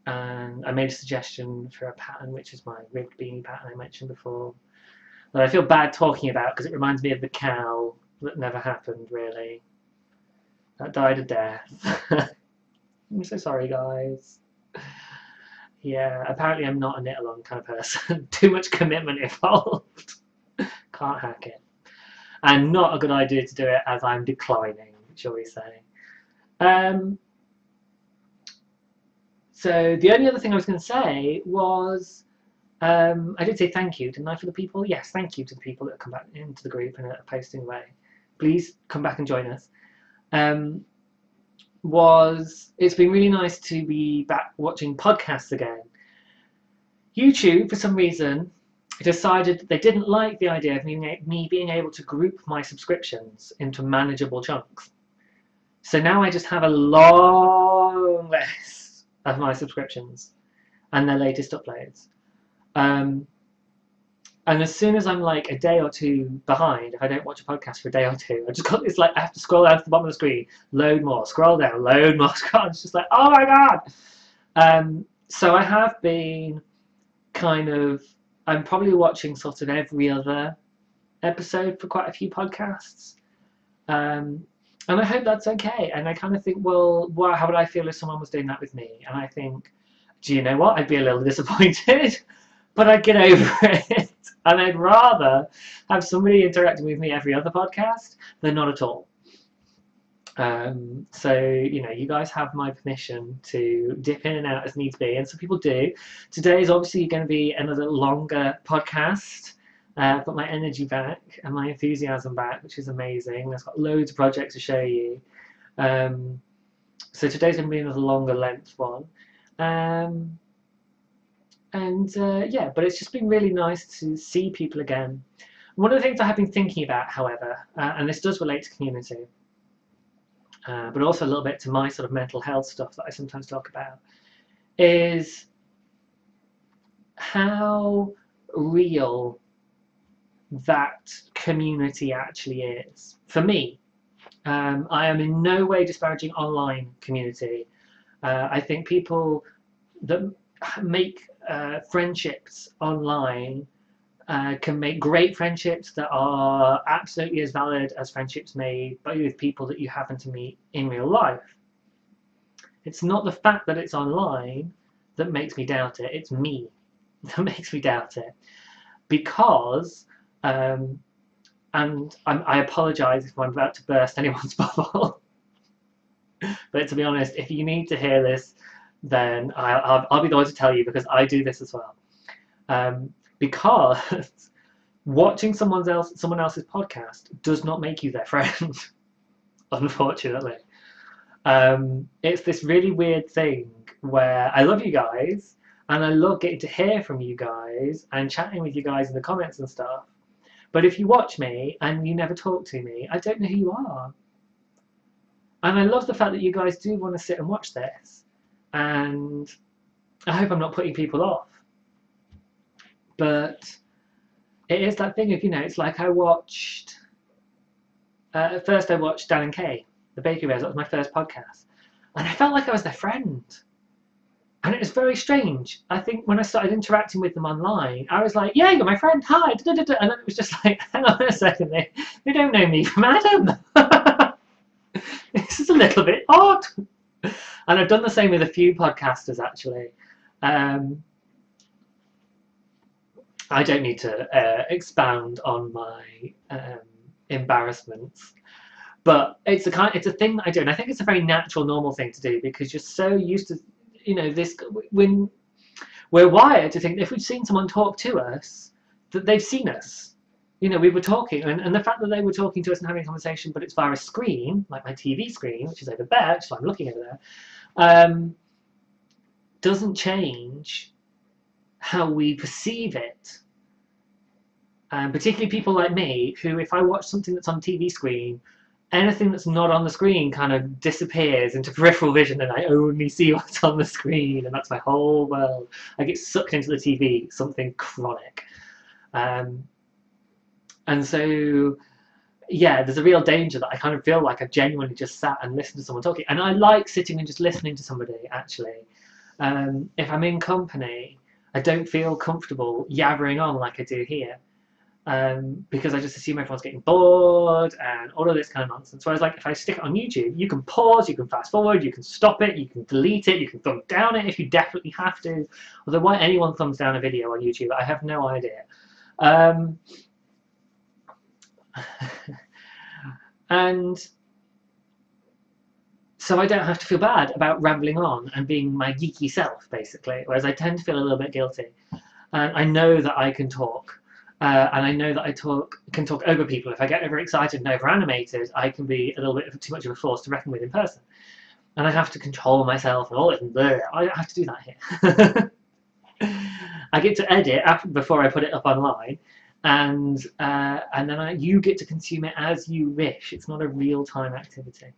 And I made a suggestion for a pattern, which is my ribbed beanie pattern I mentioned before, that I feel bad talking about because it reminds me of the cow that never happened, really. That died a death. I'm so sorry, guys. Yeah, apparently I'm not a knit-along kind of person. Too much commitment involved. Can't hack it. And not a good idea to do it as I'm declining, shall we say. So the only other thing I was going to say was, I did say thank you, didn't I, for the people? Yes, thank you to the people that have come back into the group and are posting away. Please come back and join us. It's been really nice to be back watching podcasts again. YouTube, for some reason, decided they didn't like the idea of me being able to group my subscriptions into manageable chunks. So now I just have a long list of my subscriptions and their latest uploads. And as soon as I'm like a day or two behind, if I don't watch a podcast for a day or two, I just got this, like, I have to scroll down to the bottom of the screen, load more, scroll down, load more, scroll. It's just like, oh my god! So I have been kind of, I'm probably watching sort of every other episode for quite a few podcasts. And I hope that's okay. And I kind of think, well, how would I feel if someone was doing that with me? And I think, do you know what? I'd be a little disappointed, but I'd get over it. And I'd rather have somebody interacting with me every other podcast than not at all. So, you know, you guys have my permission to dip in and out as needs be, and some people do. Today is obviously going to be another longer podcast. I've got my energy back and my enthusiasm back, which is amazing. I've got loads of projects to show you. So today's going to be another longer length one. Yeah, but it's just been really nice to see people again. One of the things I have been thinking about, however, and this does relate to community, but also a little bit to my sort of mental health stuff that I sometimes talk about, is how real that community actually is. For me, I am in no way disparaging online community. I think people that make friendships online can make great friendships that are absolutely as valid as friendships made by with people that you happen to meet in real life. It's not the fact that it's online that makes me doubt it, it's me that makes me doubt it. Because, and I apologise if I'm about to burst anyone's bubble, but to be honest, if you need to hear this, then I'll be the one to tell you, because I do this as well. Because watching someone else's podcast does not make you their friend, unfortunately. It's this really weird thing where I love you guys, and I love getting to hear from you guys and chatting with you guys in the comments and stuff. But if you watch me and you never talk to me, I don't know who you are. And I love the fact that you guys do want to sit and watch this. And I hope I'm not putting people off. But it is that thing of, you know, it's like I watched, at first I watched Dan and Kay, the Bakery Bears. That was my first podcast. And I felt like I was their friend. And it was very strange. I think when I started interacting with them online, I was like, yeah, you're my friend, hi, da, da, da. And then it was just like, hang on a second, they don't know me from Adam. little bit odd. And I've done the same with a few podcasters, actually. I don't need to expound on my embarrassments, but it's a thing that I do, and I think it's a very natural, normal thing to do because you're so used to, you know, this. When we're wired to think that if we've seen someone talk to us, that they've seen us. You know, we were talking, and the fact that they were talking to us and having a conversation, but it's via a screen, like my TV screen, which is over there, so I'm looking over there, doesn't change how we perceive it. Particularly people like me, who, if I watch something that's on TV screen, anything that's not on the screen kind of disappears into peripheral vision, and I only see what's on the screen, and that's my whole world. I get sucked into the TV, something chronic. And so, yeah, there's a real danger that I kind of feel like I've genuinely just sat and listened to someone talking. And I like sitting and just listening to somebody, actually. If I'm in company, I don't feel comfortable yabbering on like I do here. Because I just assume everyone's getting bored and all of this kind of nonsense. Whereas, like, if I stick it on YouTube, you can pause, you can fast forward, you can stop it, you can delete it, you can thumb down it if you definitely have to. Although why anyone thumbs down a video on YouTube, I have no idea. And so I don't have to feel bad about rambling on and being my geeky self, basically, whereas I tend to feel a little bit guilty. And I know that I can talk, and I know that I can talk over people. If I get overexcited and over-animated, I can be a little bit too much of a force to reckon with in person. And I have to control myself and all it, and I have to do that here. I get to edit before I put it up online, and then you get to consume it as you wish. It's not a real-time activity.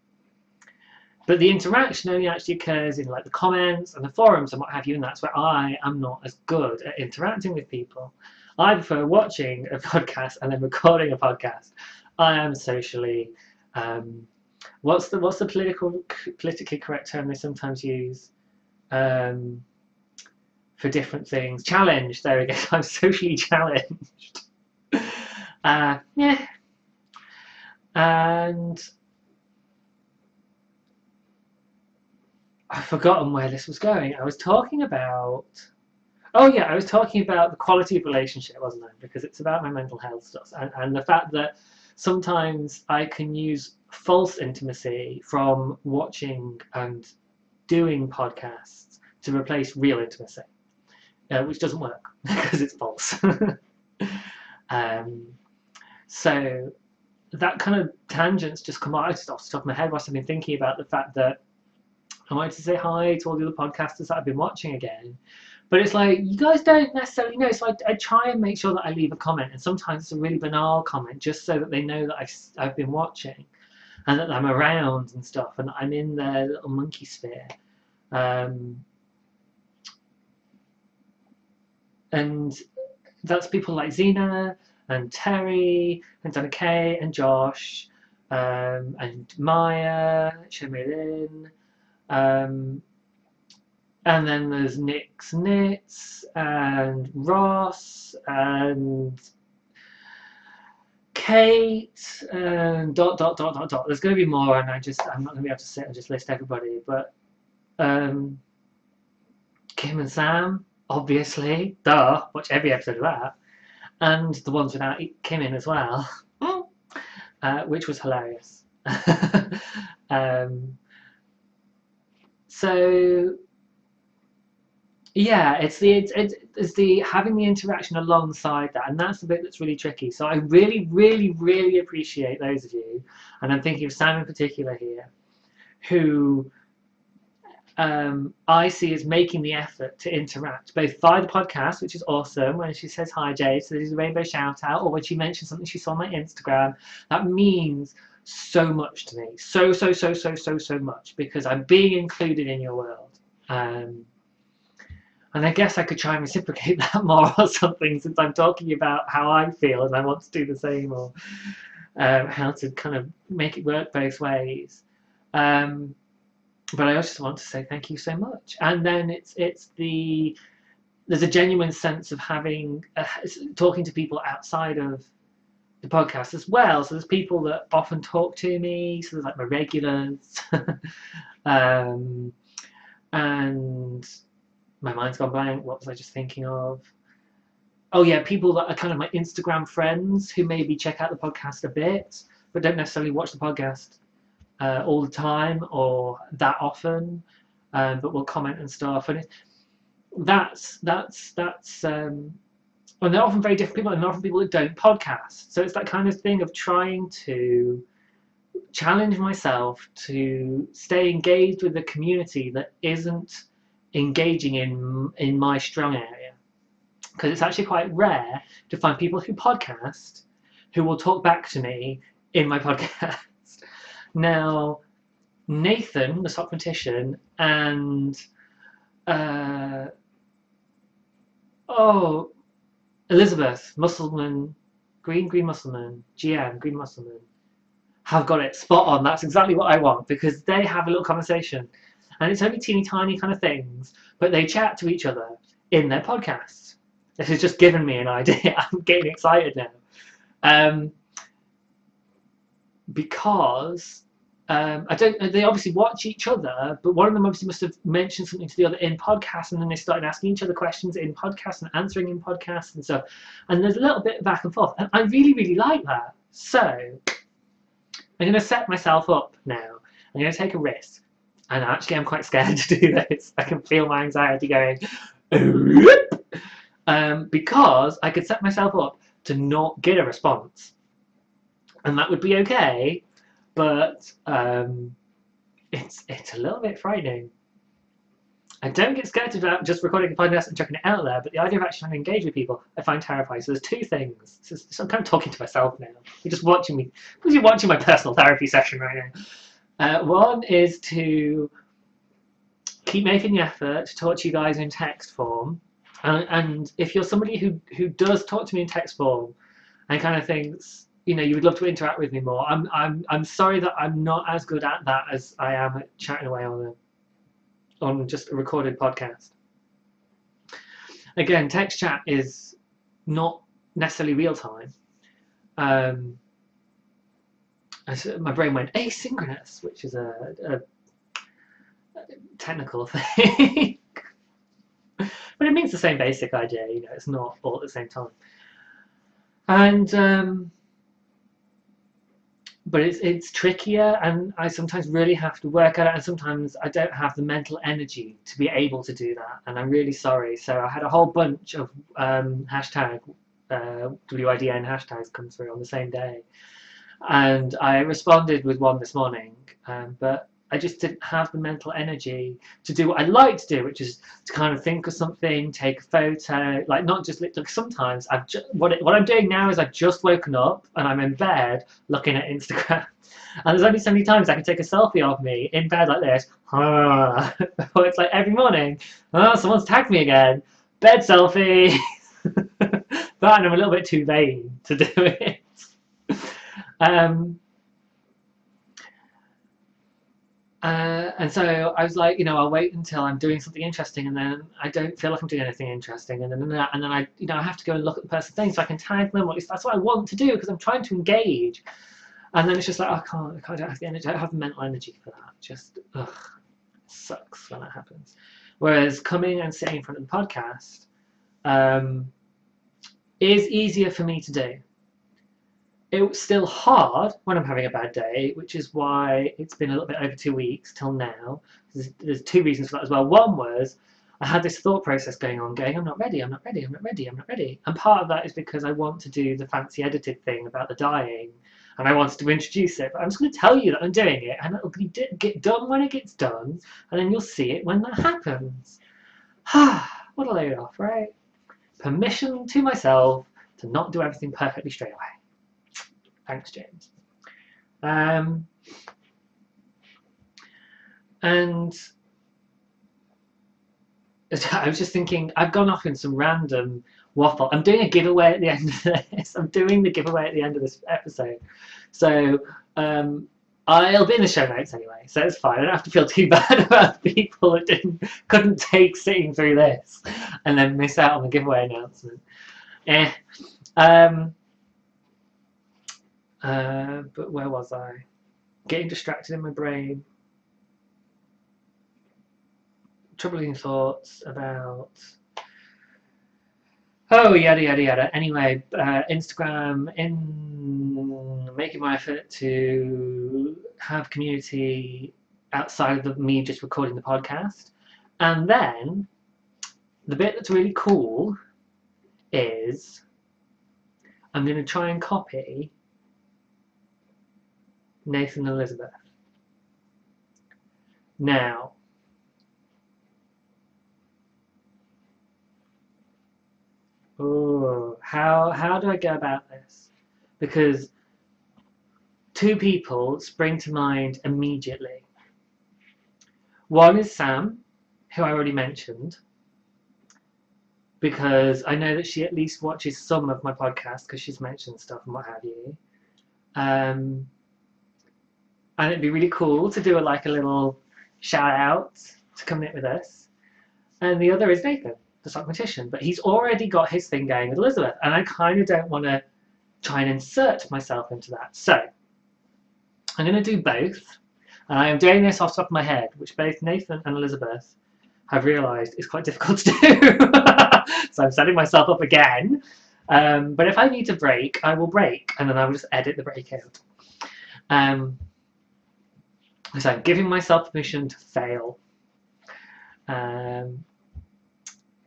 But the interaction only actually occurs in, like, the comments and the forums and what have you, and that's where I am not as good at interacting with people. I prefer watching a podcast and then recording a podcast. I am socially, what's the politically correct term they sometimes use for different things? Challenged. There we go. I'm socially challenged. Yeah. And I've forgotten where this was going. I was talking about, oh yeah, I was talking about the quality of relationship, wasn't I? Because it's about my mental health stuff, and the fact that sometimes I can use false intimacy from watching and doing podcasts to replace real intimacy, which doesn't work because it's false. So that kind of tangents just come out just off the top of my head whilst I've been thinking about the fact that I wanted to say hi to all the other podcasters that I've been watching again. But it's like, you guys don't necessarily know, so I try and make sure that I leave a comment, and sometimes it's a really banal comment, just so that they know that I've been watching, and that I'm around and stuff, and that I'm in their little monkey sphere. And that's people like Zena, and Terry, and Donna Kay, and Josh, and Maya, Shemelin, and then there's Nick's Knits, and Ross, and Kate, and ... There's going to be more, and I'm not going to be able to sit and just list everybody, but Kim and Sam, obviously, duh, watch every episode of that, and the ones without Kim in as well, which was hilarious. So yeah, it's the having the interaction alongside that, and that's the bit that's really tricky. So I really, really, really appreciate those of you, and I'm thinking of Sam in particular here, who I see as making the effort to interact, both via the podcast, which is awesome, when she says hi Jade, so there's a rainbow shout out, or when she mentions something she saw on my Instagram. That means so much to me, so much, because I'm being included in your world. And I guess I could try and reciprocate that more or something, since I'm talking about how I feel and I want to do the same, or how to kind of make it work both ways. But I just want to say thank you so much. And then there's a genuine sense of having talking to people outside of the podcast as well. So there's people that often talk to me. So there's like my regulars, and my mind's gone blank. What was I just thinking of? Oh yeah, people that are kind of my Instagram friends who maybe check out the podcast a bit, but don't necessarily watch the podcast all the time or that often, but will comment and stuff. And that's and they're often very different people, and often people that don't podcast. So it's that kind of thing of trying to challenge myself to stay engaged with a community that isn't engaging in my strong area, because it's actually quite rare to find people who podcast who will talk back to me in my podcast. Now, Nathan, the Socratician, and Elizabeth, Musselman, Green Musselman, GM, Green Musselman, have got it spot on. That's exactly what I want, because they have a little conversation, and it's only teeny tiny kind of things, but they chat to each other in their podcasts. This has just given me an idea. I'm getting excited now, because they obviously watch each other, but one of them obviously must have mentioned something to the other in podcasts, and then they started asking each other questions in podcasts and answering in podcasts and stuff. And there's a little bit back and forth, and I really, really like that. So I'm going to set myself up now. I'm going to take a risk, and actually I'm quite scared to do this. I can feel my anxiety going, because I could set myself up to not get a response, and that would be okay. But it's a little bit frightening. I don't get scared about just recording a podcast and chucking it out there, but the idea of actually trying to engage with people, I find terrifying. So there's two things. So I'm kind of talking to myself now. You're just watching me. You're watching my personal therapy session right now. One is to keep making the effort to talk to you guys in text form. And if you're somebody who does talk to me in text form and kind of thinks, you know, you would love to interact with me more, I'm sorry that I'm not as good at that as I am at chatting away on just a recorded podcast. Again, text chat is not necessarily real time. My brain went asynchronous, which is a technical thing. But it means the same basic idea, you know, it's not all at the same time. And but it's trickier, and I sometimes really have to work at it, and sometimes I don't have the mental energy to be able to do that, and I'm really sorry. So I had a whole bunch of hashtag WIDN hashtags come through on the same day, and I responded with one this morning, but I just didn't have the mental energy to do what I like to do, which is to kind of think of something, take a photo, like not just like sometimes what I'm doing now is I've just woken up and I'm in bed looking at Instagram, and there's only so many times I can take a selfie of me in bed like this. It's like every morning, someone's tagged me again, bed selfie. But I'm a little bit too vain to do it. And so I was like, you know, I'll wait until I'm doing something interesting, and then I don't feel like I'm doing anything interesting, and then I, you know, I have to go and look at the person's thing so I can tag them. Or at least that's what I want to do, because I'm trying to engage. And then it's just like, I don't have the energy, I don't have the mental energy for that. Just it sucks when that happens. Whereas coming and sitting in front of the podcast is easier for me to do. It's still hard when I'm having a bad day, which is why it's been a little bit over 2 weeks till now. There's two reasons for that as well. One was I had this thought process going, I'm not ready. And part of that is because I want to do the fancy edited thing about the dyeing, and I wanted to introduce it. But I'm just going to tell you that I'm doing it, and it'll get done when it gets done, and then you'll see it when that happens. What a load off, right? Permission to myself to not do everything perfectly straight away. Thanks, James. And I was just thinking, I've gone off in some random waffle. I'm doing a giveaway at the end of this. I'm doing the giveaway at the end of this episode. So I'll be in the show notes anyway, so it's fine. I don't have to feel too bad about people that couldn't take sitting through this and then miss out on the giveaway announcement. But where was I? Getting distracted in my brain. Troubling thoughts about... Oh, yada, yada, yada. Anyway, Instagram, making my effort to have community outside of me just recording the podcast. And then the bit that's really cool is I'm going to try and copy Nathan and Elizabeth. Now, how do I go about this? Because two people spring to mind immediately. One is Sam, who I already mentioned, because I know that she at least watches some of my podcast because she's mentioned stuff and what have you. And it'd be really cool to do a little shout out to come knit with us. And the other is Nathan, the sock magician, but he's already got his thing going with Elizabeth, and I kind of don't want to try and insert myself into that. So I'm going to do both, and I am doing this off the top of my head, which both Nathan and Elizabeth have realised is quite difficult to do. So I'm setting myself up again. But if I need to break, I will break, and then I will just edit the break out. So I'm giving myself permission to fail.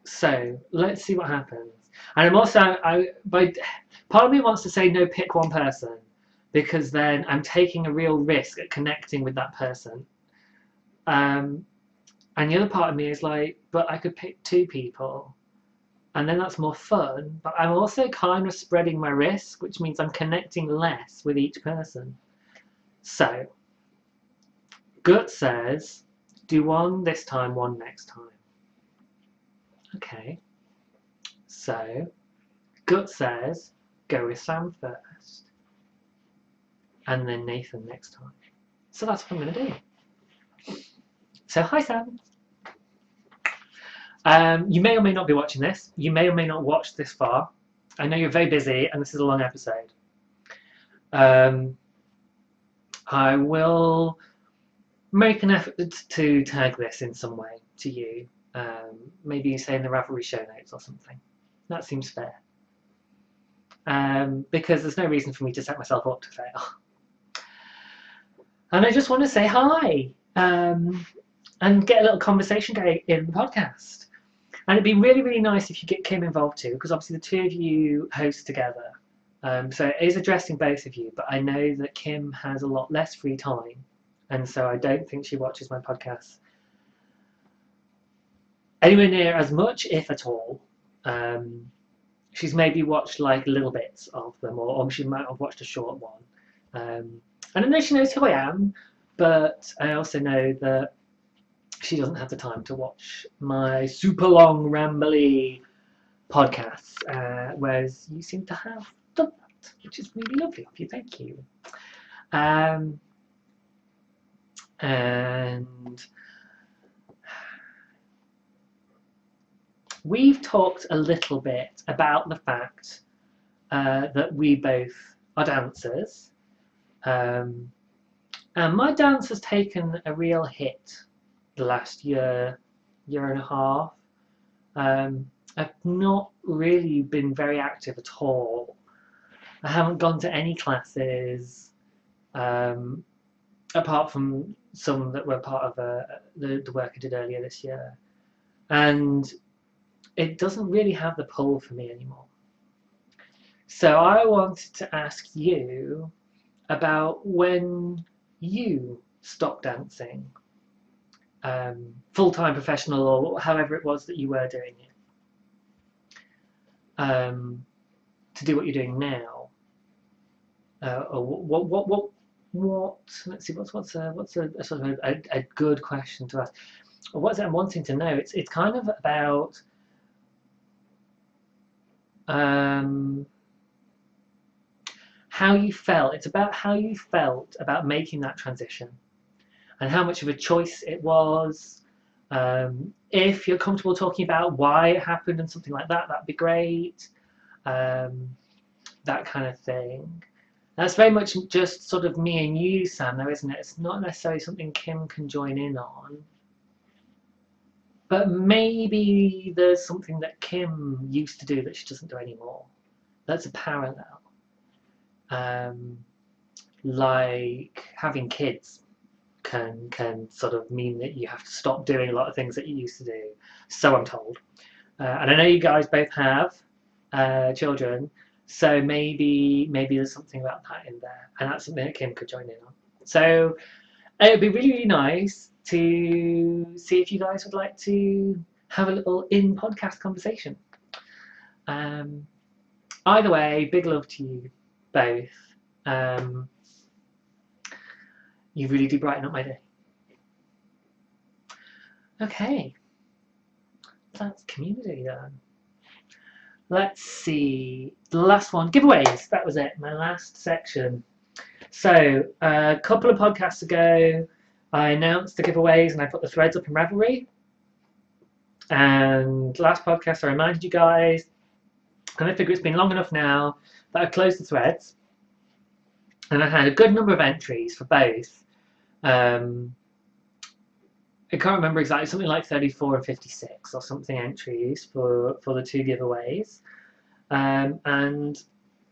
So let's see what happens. And I'm also, part of me wants to say no, pick one person, because then I'm taking a real risk at connecting with that person. And the other part of me is like, but I could pick two people, and then that's more fun. But I'm also kind of spreading my risk, which means I'm connecting less with each person. So, Gut says, do one this time, one next time. Okay. So, Gut says, go with Sam first, and then Nathan next time. So that's what I'm going to do. So, hi Sam. You may or may not be watching this. You may or may not watch this far. I know you're very busy, and this is a long episode. I will make an effort to tag this in some way to you. Maybe say in the Ravelry show notes or something. That seems fair. Because there's no reason for me to set myself up to fail. And I just want to say hi and get a little conversation going in the podcast. And it'd be really, really nice if you get Kim involved too, because obviously the two of you host together. So it is addressing both of you, but I know that Kim has a lot less free time, and so I don't think she watches my podcasts anywhere near as much, if at all. She's maybe watched like little bits of them, or she might have watched a short one. And I know she knows who I am, but I also know that she doesn't have the time to watch my super long, rambly podcasts, whereas you seem to have done that, which is really lovely of you. Thank you. And we've talked a little bit about the fact that we both are dancers. And my dance has taken a real hit the last year and a half. I've not really been very active at all. I haven't gone to any classes, apart from some that were part of the work I did earlier this year. And it doesn't really have the pull for me anymore. So I wanted to ask you about when you stopped dancing, full-time professional or however it was that you were doing it, to do what you're doing now. Or what? Let's see. What's a sort of a good question to ask? Or what's it I'm wanting to know? It's kind of about how you felt. It's about how you felt about making that transition, and how much of a choice it was. If you're comfortable talking about why it happened and something like that, that'd be great. That kind of thing. That's very much just sort of me and you, Sam, though, isn't it? It's not necessarily something Kim can join in on. But maybe there's something that Kim used to do that she doesn't do anymore. That's a parallel. Like having kids can sort of mean that you have to stop doing a lot of things that you used to do. So I'm told. And I know you guys both have children, so maybe there's something about that in there, and that's something that Kim could join in on. So it would be really, really nice to see if you guys would like to have a little in-podcast conversation. Either way, big love to you both. You really do brighten up my day. Okay, that's community done. Let's see, the last one, giveaways. That was it, my last section. So a couple of podcasts ago, I announced the giveaways and I put the threads up in Ravelry. And last podcast, I reminded you guys, and I figure it's been long enough now that I've closed the threads. And I had a good number of entries for both. I can't remember exactly, something like 34 and 56 or something entries for the two giveaways. And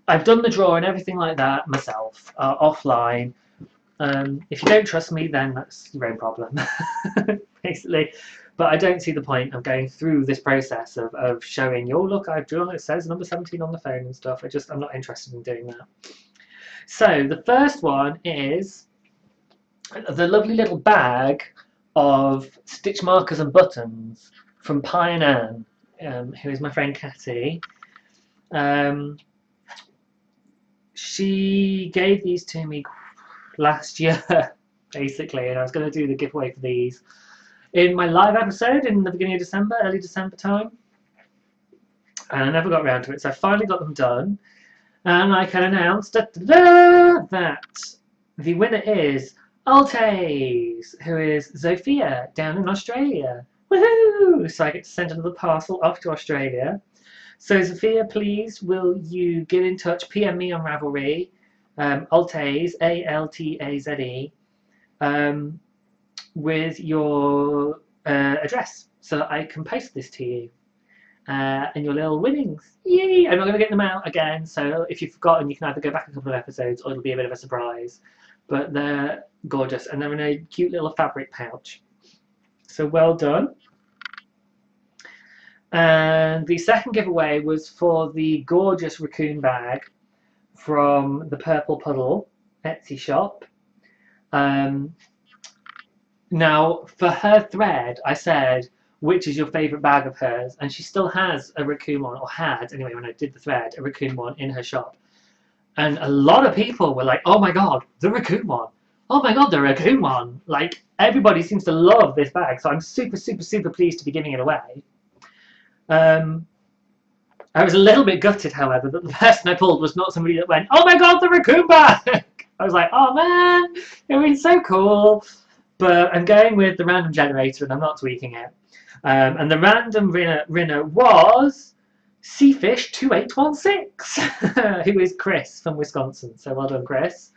I've done the draw and everything like that myself, offline. If you don't trust me, then that's your own problem, basically. But I don't see the point of going through this process of showing you, oh, look, I've drawn, it says number 17 on the phone and stuff. I'm not interested in doing that. So the first one is the lovely little bag of stitch markers and buttons from Pi and Anne, who is my friend Catty. She gave these to me last year, basically, and I was going to do the giveaway for these in my live episode in the beginning of December, early December time, and I never got around to it, so I finally got them done, and I can announce that the winner is Altes, who is Zofia down in Australia. Woohoo! So I get to send another parcel off to Australia. So Zofia, please, will you get in touch, PM me on Ravelry, Altaze, A-L-T-A-Z-E, with your address so that I can post this to you. And your little winnings. Yay! I'm not going to get them out again, so if you've forgotten, you can either go back a couple of episodes or it'll be a bit of a surprise. But they're gorgeous, and they're in a cute little fabric pouch. So well done. And the second giveaway was for the gorgeous raccoon bag from the Purple Puddle Etsy shop. Now, for her thread, I said, which is your favourite bag of hers? And she still has a raccoon one, or had, anyway, when I did the thread, a raccoon one in her shop. And a lot of people were like, oh my god, the raccoon one. Oh my god, the raccoon one. Like, everybody seems to love this bag, so I'm super, super, super pleased to be giving it away. I was a little bit gutted, however, that the person I pulled was not somebody that went, oh my god, the raccoon bag! I was like, oh man, it would be so cool. But I'm going with the random generator and I'm not tweaking it. And the random winner was Seafish2816, who is Chris from Wisconsin. So well done, Chris.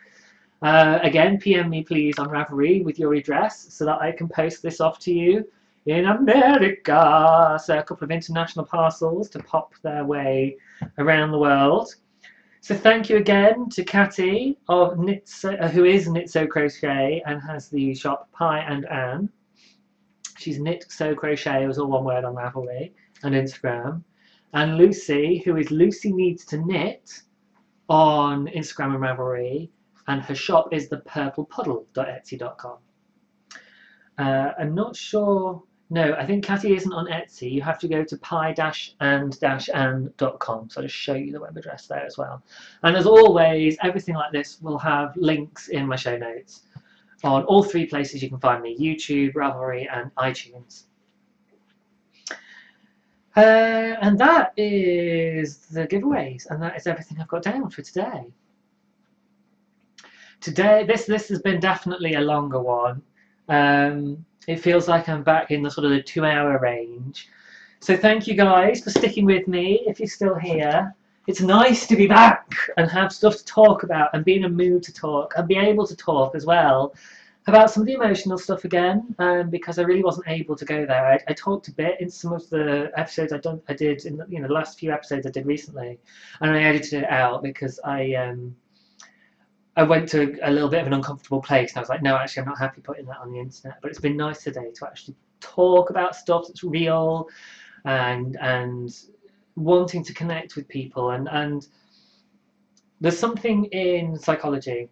Again, PM me please on Ravelry with your address so that I can post this off to you in America. So a couple of international parcels to pop their way around the world. So thank you again to Catty, of who is Knit Sew Crochet and has the shop Pi and Anne. She's Knit Sew Crochet, it was all one word on Ravelry and Instagram. And Lucy, who is Lucy Needs to Knit on Instagram and Ravelry, and her shop is thepurplepuddle.etsy.com. I'm not sure. No, I think Catty isn't on Etsy. You have to go to pi-and-ann.com. So I'll just show you the web address there as well. And as always, everything like this will have links in my show notes on all three places you can find me: YouTube, Ravelry, and iTunes. And that is the giveaways, and that is everything I've got down for today. Today, this has been definitely a longer one. It feels like I'm back in the sort of the 2-hour range. So thank you guys for sticking with me if you're still here. it's nice to be back and have stuff to talk about and be in a mood to talk and be able to talk as well about some of the emotional stuff again, because I really wasn't able to go there. I talked a bit in some of the episodes I did in the last few episodes I did recently, and I edited it out because I went to a little bit of an uncomfortable place, and I was like, no, actually, I'm not happy putting that on the internet. But it's been nice today to actually talk about stuff that's real and wanting to connect with people. And there's something in psychology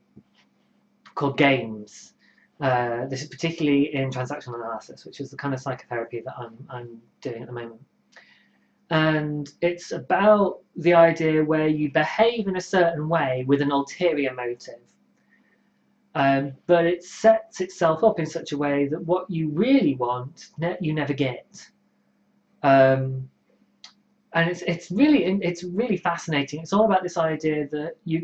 called games. This is particularly in transactional analysis, which is the kind of psychotherapy that I'm doing at the moment. And it's about the idea where you behave in a certain way with an ulterior motive. But it sets itself up in such a way that what you really want, you never get. And it's really fascinating. It's all about this idea that you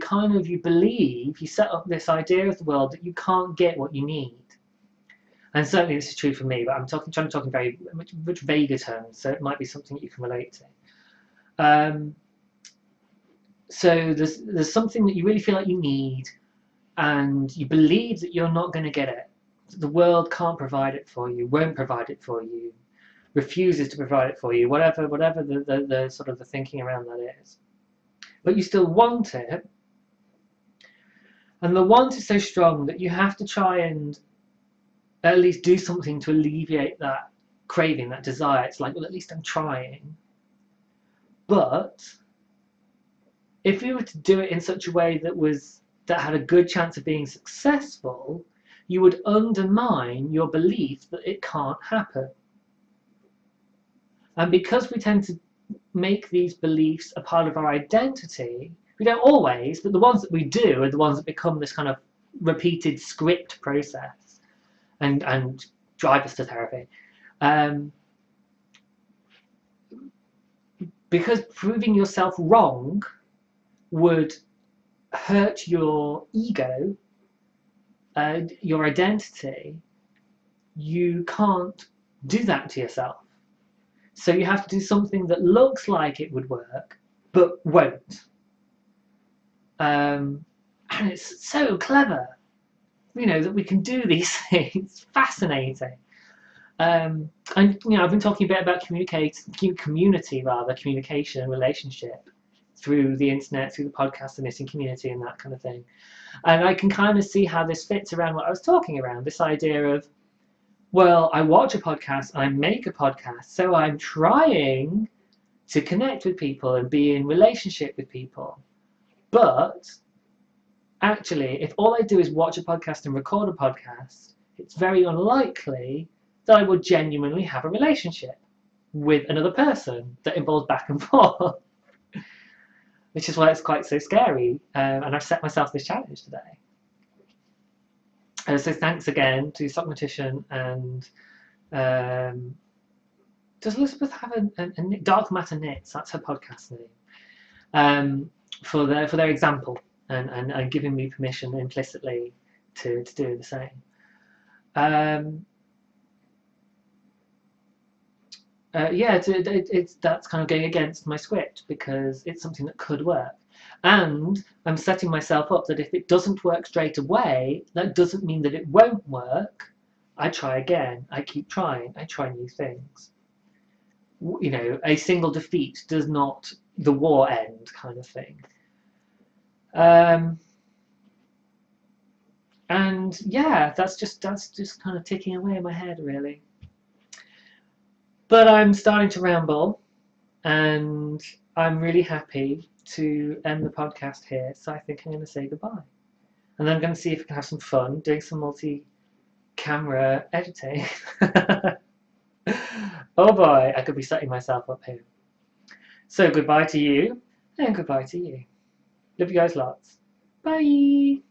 believe, you set up this idea of the world that you can't get what you need. And certainly this is true for me, but I'm trying to talk in very much vaguer terms, so it might be something that you can relate to. So there's something that you really feel like you need, and you believe that you're not going to get it. The world can't provide it for you, won't provide it for you, refuses to provide it for you, whatever the sort of the thinking around that is. But you still want it, and the want is so strong that you have to try and at least do something to alleviate that craving, that desire. It's like, well, at least I'm trying. But if you were to do it in such a way that had a good chance of being successful, you would undermine your belief that it can't happen. And because we tend to make these beliefs a part of our identity, we don't always, but the ones that we do are the ones that become this kind of repeated script process and drive us to therapy. Because proving yourself wrong would hurt your ego, your identity, you can't do that to yourself. So you have to do something that looks like it would work, but won't. And it's so clever, that we can do these things. It's fascinating. And I've been talking a bit about communication and relationship through the internet, through the podcast, the knitting community, and that kind of thing. And I can kind of see how this fits around what I was talking around, this idea of, well, I watch a podcast and I make a podcast, so I'm trying to connect with people and be in relationship with people. But actually, if all I do is watch a podcast and record a podcast, it's very unlikely that I will genuinely have a relationship with another person that involves back and forth. Which is why it's quite so scary. And I've set myself this challenge today. So thanks again to Sockmatician and does Elizabeth have a Dark Matter Knits? That's her podcast name. For their example and giving me permission implicitly to do the same. That's kind of going against my script because it's something that could work. And I'm setting myself up that if it doesn't work straight away, that doesn't mean that it won't work. I try again. I keep trying. I try new things. A single defeat does not the war end, kind of thing. And yeah, that's just kind of ticking away in my head, really. But I'm starting to ramble, and I'm really happy to end the podcast here, so I think I'm going to say goodbye. And then I'm going to see if I can have some fun doing some multi-camera editing. Oh boy, I could be setting myself up here. So goodbye to you, and goodbye to you. Love you guys lots. Bye!